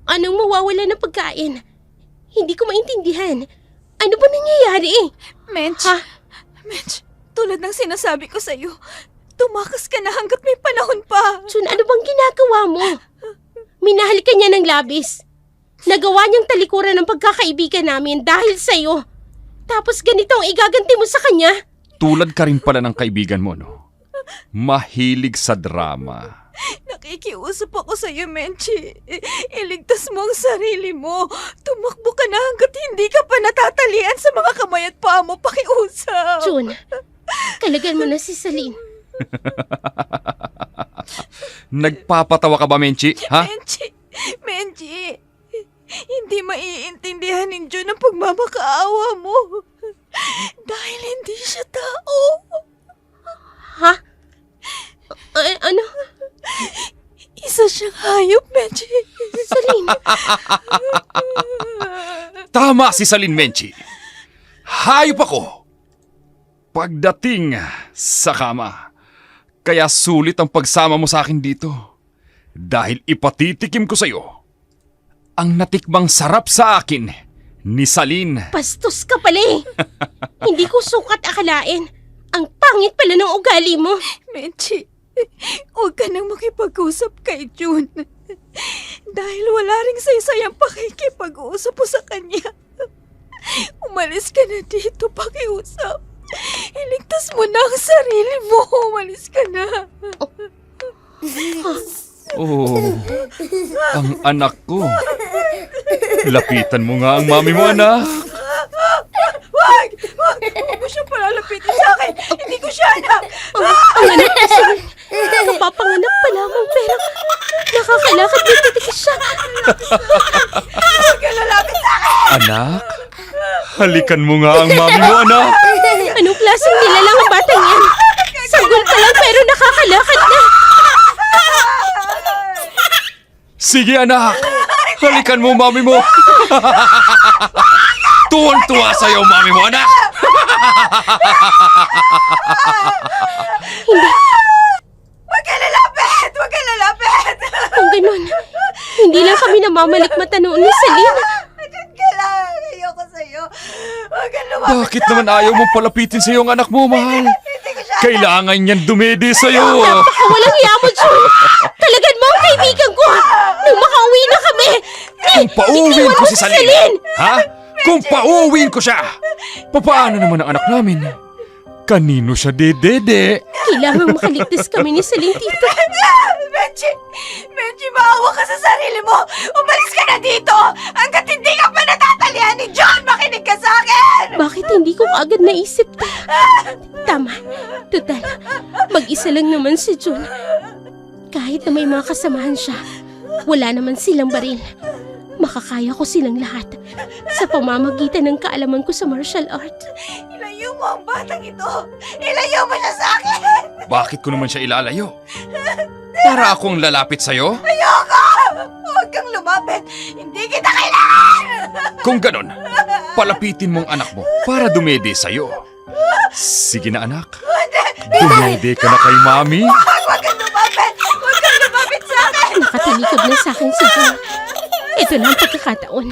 Anong mawawala ng pagkain? Hindi ko maintindihan. Ano ba nangyayari? Mench, Ha? Mench, tulad ng sinasabi ko sa'yo, tumakas ka na hanggat may panahon pa. Jun, ano bang ginagawa mo? Minahal ka niya ng labis. Nagawa niyang talikuran ng pagkakaibigan namin dahil sa'yo. Tapos ganito ang igaganti mo sa kanya? Tulad ka rin pala ng kaibigan mo, no? Mahilig sa drama. Nakikiusap ako sa'yo, Menchi. Iligtas mo ang sarili mo. Tumakbo ka na hanggat hindi ka pa natatalian sa mga kamay at paa mo. Pakiusap. Jun, kalagan mo na si Celine. Nagpapatawa ka ba, Menchi? Ha? Menchi, hindi maiintindihan ni Jun ang pagmamakaawa mo. Dahil hindi siya tao. Ha? Ano? Isa siyang hayop, Menchi. Celine, Tama si Celine, Menchi. Hayop ako. Pagdating sa kama. Kaya sulit ang pagsama mo sa akin dito. Dahil ipatitikim ko sa'yo ang natikmang sarap sa akin ni Celine. bastos ka pala eh. Hindi ko sukat akalain. Ang pangit pala ng ugali mo. Menchi, huwag ka nang makipag-usap kay Jun. Dahil wala ring saysayang pakikipag-usap mo sa kanya. Umalis ka na dito, pakiusap. Iligtas mo na ang sarili mo. Umalis ka na. Oh, ang anak ko. Lapitan mo nga ang mami mo, anak. Wag! Wag! Huwag mo siyang palalapitin sa akin. Hindi ko siya anak. Ang anak ko, Celine. Kapapanganak pa lamang pero nakakalakad na titikis siya. Huwag ka lalapit sa akin. Anak, halikan mo nga ang mami mo, anak. Anong klaseng nilalang ang batang yan? Sanggol pa lang pero nakakalakad na. Sige, anak. Halikan mo, mami mo. Tuwan-tuwa sa'yo, mami mo, anak. Huwag ka lalapit! Huwag ka lalapit! Kung ganun, hindi lang kami namamalikmata noon ni Celine. Diyan ka lang. Ayoko sa'yo. Huwag ka lumapit. Bakit naman ayaw mong palapitin sa'yo ang anak mo, mahal? Hindi ko siya Kailangan niyan dumedi sa'yo. Walang hiya mo, Jun. Talagan mo ang kaibigan ko. Nung makauwi na kami. Kung pauwiin ko si Celine, ha? Kung pauwiin ko siya, papaano naman ang anak namin? Kanino siya dedede? Kailangan makaligtas kami ni Celine dito. Benji, maawa ka sa sarili mo! Umalis ka na dito! Hanggat hindi ka pa natatalian ni John, makinig ka sa akin! Bakit hindi ko kaagad naisip to? Tama. Total, mag-isa lang naman si Jun. Kahit na may mga kasamahan siya, wala naman silang baril. Makakaya ko silang lahat sa pamamagitan ng kaalaman ko sa martial art. Ilayo mo ang batang ito! Ilayo mo siya sa akin! Bakit ko naman siya ilalayo? Para akong lalapit sa'yo? Ayoko! Huwag kang lumapit! Hindi kita kailangan! Kung ganon, palapitin mong anak mo para dumede sa'yo. Sige na, anak. Dumede ka na kay mami. Huwag kang lumapit! Huwag kang lumapit sa akin! Nakatalikod na sa akin si Jun. Ito na ang pagkakataon.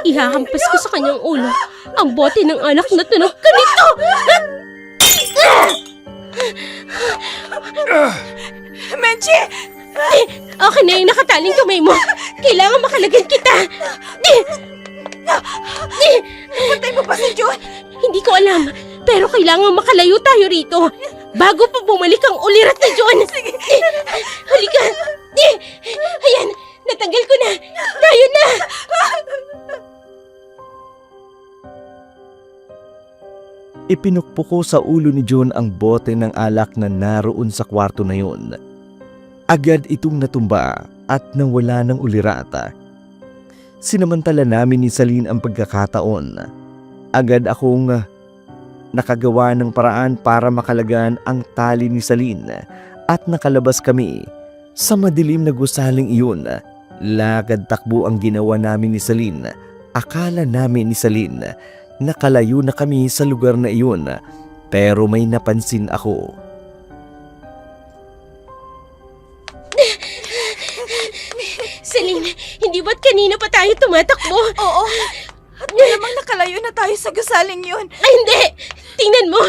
Ihahampas ko sa kanyang ulo ang bote ng alak na tunog ka nito! Menchi! Okay na yung nakataling kamay mo. Kailangan makalagad kita. Patay mo ba si John? Hindi ko alam. Pero kailangan makalayo tayo rito. Bago pa bumalik ang ulirat ni John. Sige. Halika. Ayan. Natanggal ko na. Tayo na. Ipinukpok ko sa ulo ni John ang bote ng alak na naroon sa kwarto na yun. Agad itong natumba at nawala ng ulirata. Sinamantala namin ni Celine ang pagkakataon. Agad akong nakagawa ng paraan para makalagan ang tali ni Celine at nakalabas kami. Sa madilim na gusaling iyon, lakad takbo ang ginawa namin ni Celine. Akala namin ni Celine nakalayo na kami sa lugar na iyon, pero may napansin ako. Celine, hindi ba't kanina pa tayo tumatakbo? Oo. At malamang nakalayo na tayo sa gusaling yun. Ay, hindi! Tingnan mo!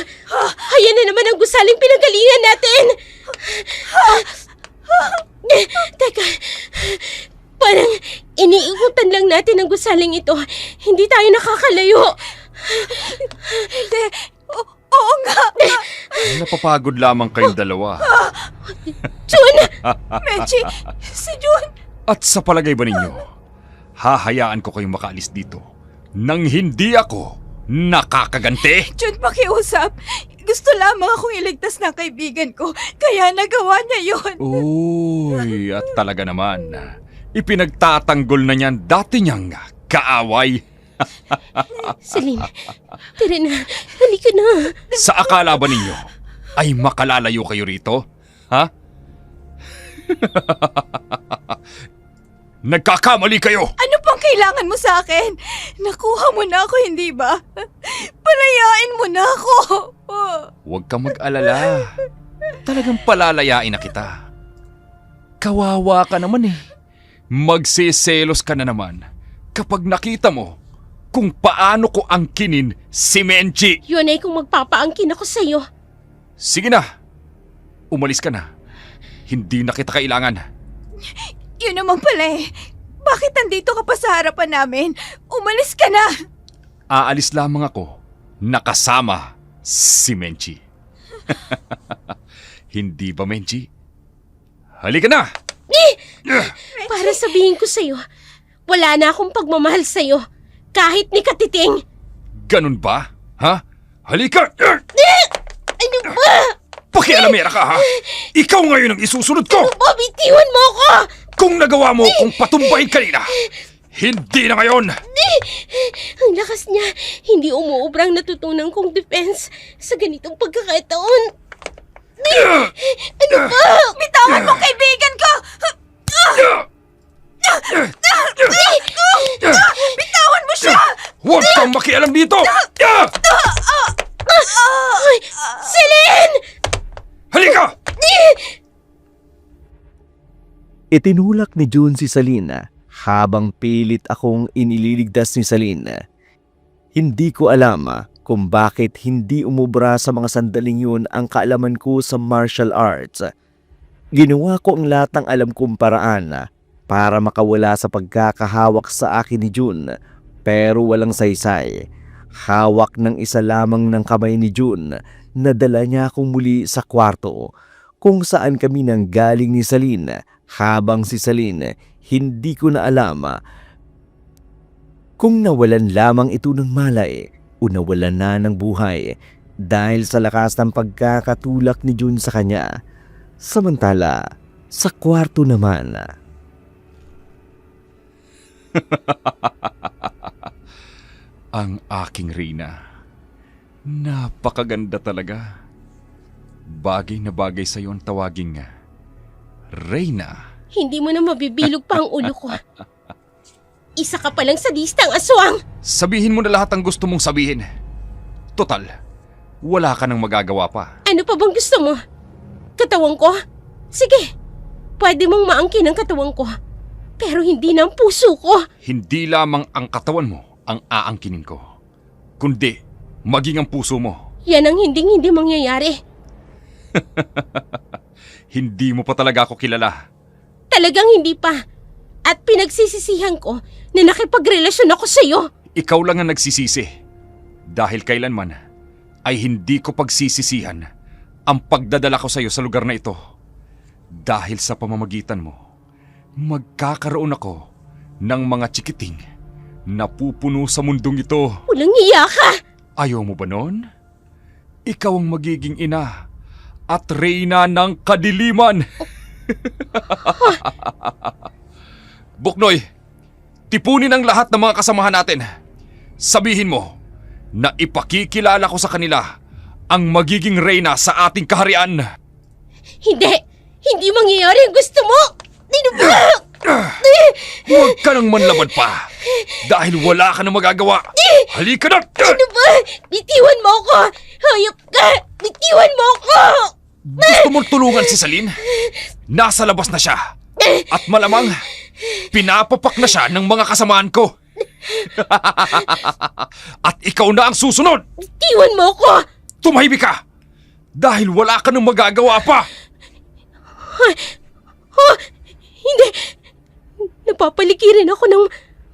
Ayan na naman ang gusaling pinanggalingan natin! Teka, parang iniikutan lang natin ang gusaling ito. Hindi tayo nakakalayo. Hindi. Oo nga. Napapagod lamang kayong dalawa. Jun! Menchi, si Jun. At sa palagay ba ninyo, hahayaan ko kayong makaalis dito nang hindi ako nakakaganti? Jun, pakiusap. Gusto lamang akong iligtas ng kaibigan ko, kaya nagawa niya yun. Uy, at talaga naman, ipinagtatanggol na niyan dati niyang kaaway. Celine, tara na. Halika na. Sa akala ba ninyo ay makalalayo kayo rito? Ha? Nagkakamali kayo! Ano pang kailangan mo sa akin? Nakuha mo na ako, hindi ba? Palayain mo na ako. Huwag kang mag-alala. Talagang palalayain na kita. Kawawa ka naman eh. Magsiselos ka na naman kapag nakita mo kung paano ko angkinin si Menchi. Yun ay kung magpapaangkin ako sa'yo. Sige na. Umalis ka na. Hindi na kita kailangan. Yun naman pala eh. Bakit nandito ka pa sa harapan namin? Umalis ka na. Aalis lamang ako nakasama si Menchi. Hindi ba, Menchi? Halika na! Para sabihin ko sa'yo, wala na akong pagmamahal sa'yo. Kahit ni Katiting. Ganun ba? Ha? Halika! Ano ba? Pakialamera ka, ha? Ikaw ngayon ang isusunod ko! Ano ba? Bitiwan mo ako! Kung nagawa mo kung patumbahin kanina, hindi na ngayon! Ang lakas niya. Hindi umuubrang natutunan kong defense sa ganitong pagkakataon. Ano ba? Bitawan mo kaibigan ko! Bitawan mo siya! Huwag kang makialam dito! Celine! Halika! Itinulak ni June si Celine habang pilit akong iniligtas ni Celine. Hindi ko alam kung bakit hindi umubra sa mga sandaling yun ang kaalaman ko sa martial arts. Ginawa ko ang lahat ng alam kong paraan para makawala sa pagkakahawak sa akin ni June, pero walang saysay. Hawak ng isa lamang ng kamay ni June, nadala niya akong muli sa kwarto kung saan kami nang galing ni Celine, habang si Celine hindi ko na alam kung nawalan lamang ito ng malay o nawalan na ng buhay dahil sa lakas ng pagkakatulak ni June sa kanya. Samantala, sa kwarto naman, Ang aking Reyna. Napakaganda talaga. Bagay na bagay sa'yo ang tawaging Reyna. Hindi mo na mabibilog pa ang ulo ko. Isa ka palang sadistang aswang. Sabihin mo na lahat ang gusto mong sabihin. Total, wala ka nang magagawa pa. Ano pa bang gusto mo? Katawan ko? Sige, pwede mong maangkin ang katawan ko. Pero hindi na ang puso ko. Hindi lamang ang katawan mo ang aangkinin ko, kundi maging ang puso mo. Yan ang hindi mangyayari. Hindi mo pa talaga ako kilala. Talagang hindi pa. At pinagsisisihan ko na nakipagrelasyon ako sa'yo. Ikaw lang ang nagsisisi. Dahil kailanman ay hindi ko pagsisisihan ang pagdadala ko sa'yo sa lugar na ito. Dahil sa pamamagitan mo, magkakaroon ako ng mga chikiting na pupuno sa mundong ito. Walang hiya ka! Ayaw mo ba nun? Ikaw ang magiging ina at reyna ng kadiliman. Buknoy, tipunin ang lahat ng mga kasamahan natin. Sabihin mo na ipakikilala ko sa kanila ang magiging reyna sa ating kaharian. Hindi! Hindi mangyayari ang gusto mo! Huwag ka nang manlaban pa dahil wala ka nang magagawa. Halika na! Ano ba? Bitiwan mo ako! Hayop ka! Bitiwan mo ako! Gusto mong tulungan si Celine? Nasa labas na siya. At malamang, Pinapapak na siya ng mga kasamaan ko. At ikaw na ang susunod! Iwan mo ko! Tumahimik ka! Dahil wala ka nang magagawa pa! Hindi! Napapaligiran ako ng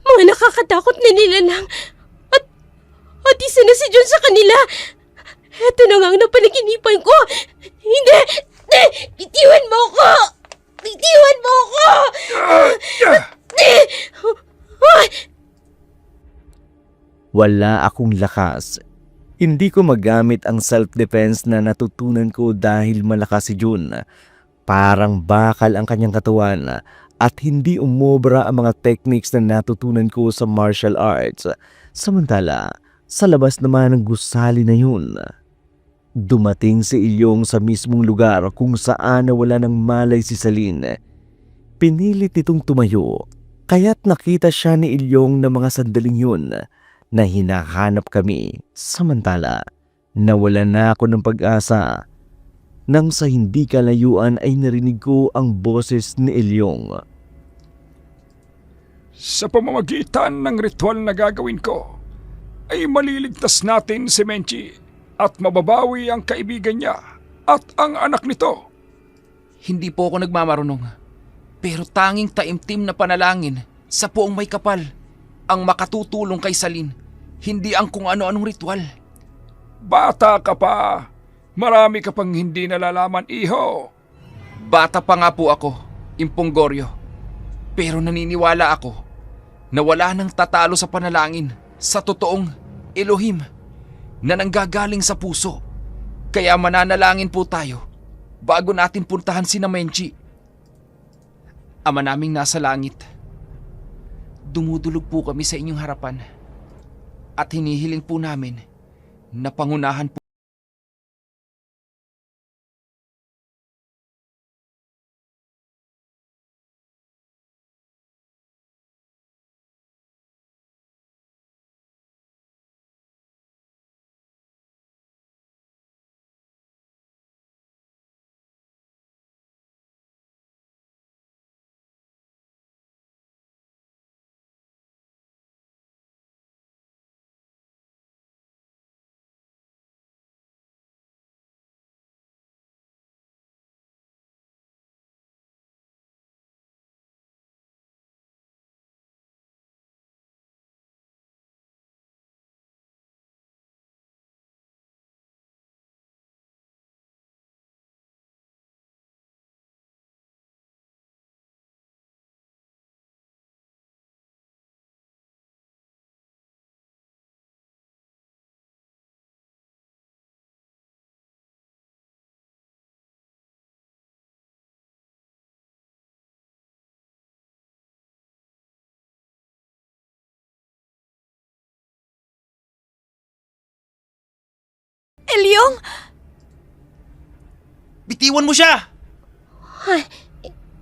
mga nakakatakot na nilalang. At isa na si John sa kanila. Ito na nga ang napanaginipan ko. Hindi! Bitiwan mo ko! Bitiwan mo ko! Wala akong lakas. Hindi ko magamit ang self-defense na natutunan ko dahil malakas si Jun. Parang bakal ang kanyang katawan at hindi umobra ang mga techniques na natutunan ko sa martial arts. Samantala, sa labas naman ng gusali na yun, dumating si Ilyong sa mismong lugar kung saan nawala ng malay si Celine. Pinilit nitong tumayo, kaya't nakita siya ni Ilyong na mga sandaling yun na hinahanap kami. Samantala, nawala na ako ng pag-asa nang sa hindi kalayuan ay narinig ko ang boses ni Ilyong. Sa pamamagitan ng ritual na gagawin ko, ay maliligtas natin si Menchi at mababawi ang kaibigan niya at ang anak nito. Hindi po ako nagmamarunong. Pero tanging taimtim na panalangin sa puong may kapal ang makatutulong kay Celine, hindi ang kung ano-anong ritual. Bata ka pa. Marami ka pang hindi nalalaman, iho. Bata pa nga po ako, Impong Goryo. Pero naniniwala ako na wala nang tatalo sa panalangin sa totoong Elohim na nanggagaling sa puso. Kaya mananalangin po tayo bago natin puntahan si Menchi. Ama naming nasa langit, dumudulog po kami sa inyong harapan at hinihiling po namin na pangunahan po Elyong! bitiwan mo siya!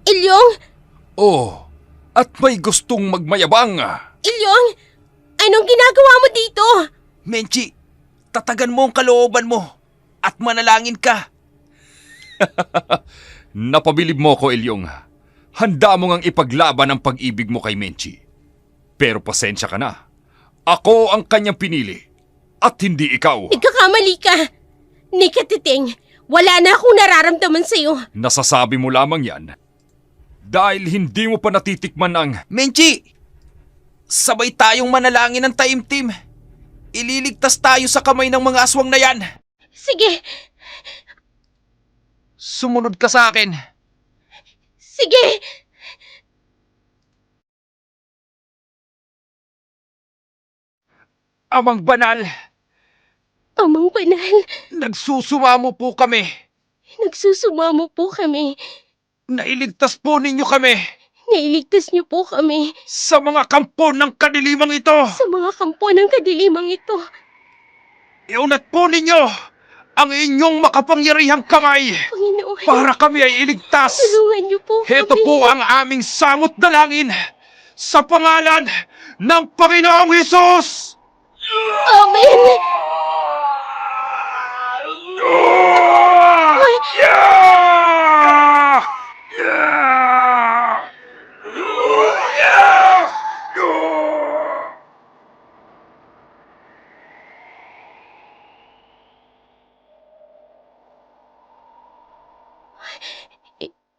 Ilyong! Oh, at may gustong magmayabang. Ilyong! Anong ginagawa mo dito? Menchi, tatagan mo ang kalooban mo at manalangin ka. Napabilib mo ko, Ilyong. Handa mo ngang ipaglaban ang pag-ibig mo kay Menchi. Pero pasensya ka na. Ako ang kanyang pinili at hindi ikaw. Nagkakamali ka. Ni Katiting, wala na akong nararamdaman sa'yo. Nasasabi mo lamang yan dahil hindi mo pa natitikman ang... Menchi, sabay tayong manalangin ng taimtim. Ililigtas tayo sa kamay ng mga aswang na yan. Sige, Sumunod ka sa akin. sige. Amang banal, Amang banal, nagsusumamo po kami. nagsusumamo po kami. Nailigtas po ninyo kami Nailigtas niyo po kami sa mga kampo ng kadilimang ito. sa mga kampo ng kadilimang ito. Iunat po ninyo ang inyong makapangyarihang kamay Panginoon, para kami ay iligtas. tulungan niyo po kami. Heto po ang aming samot dalangin sa pangalan ng Panginoong Hesus! Amen! Yeah! Yeah!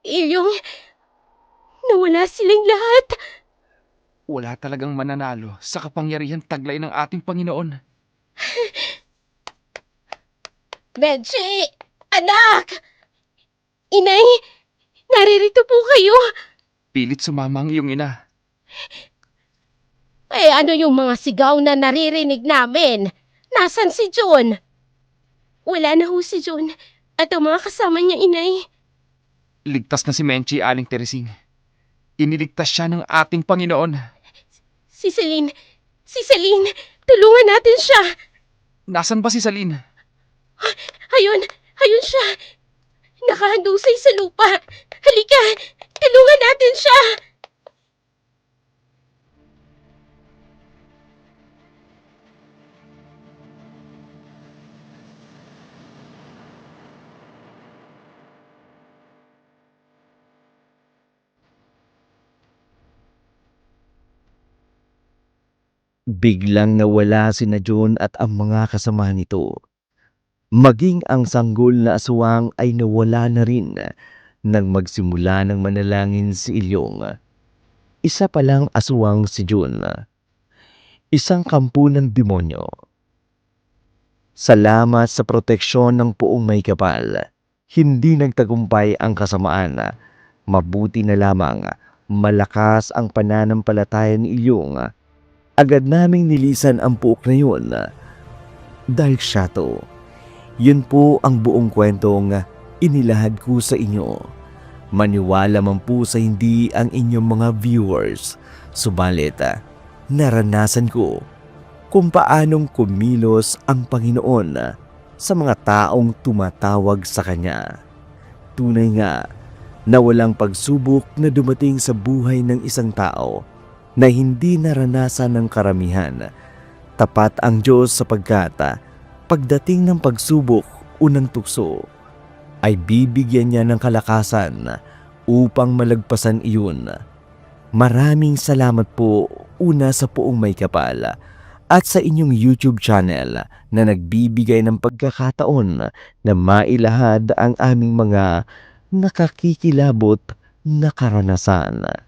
Ilyong, nawala silang lahat. Wala talagang mananalo sa kapangyarihan taglay ng ating Panginoon. Menchi! Anak! Inay! Naririto po kayo! Pilit sumama ang iyong ina. Eh ano yung mga sigaw na naririnig namin? Nasaan si John? Wala na ho si John at ang mga kasama niya, inay. Ligtas na si Menchi, Aling Teresing. Iniligtas siya ng ating Panginoon. Si Celine! Si Celine! Tulungan natin siya! Nasaan ba si Salin? Ayun! Ayun siya! Nakahandusay sa lupa! Halika! Tulungan natin siya! Biglang nawala sina John at ang mga kasama nito. Maging ang sanggol na aswang ay nawala na rin nang magsimula ng manalangin si Ilyong. Isa palang aswang si John. Isang kampo ng demonyo. Salamat sa proteksyon ng Poong May Kapal. Hindi nagtagumpay ang kasamaan. Mabuti na lamang malakas ang pananampalataya ni Ilyong. Agad naming nilisan ang puok na yun dahil siya to. Yun po ang buong kwentong inilahad ko sa inyo. Maniwala man po sa hindi ang inyong mga viewers. Subalit, naranasan ko kung paanong kumilos ang Panginoon sa mga taong tumatawag sa Kanya. Tunay nga na walang pagsubok na dumating sa buhay ng isang tao na hindi naranasan ng karamihan. Tapat ang Diyos sapagkat pagdating ng pagsubok o ng tukso, ay bibigyan niya ng kalakasan upang malagpasan iyon. Maraming salamat po una sa Poong May Kapal at sa inyong YouTube channel na nagbibigay ng pagkakataon na mailahad ang aming mga nakakikilabot na karanasan.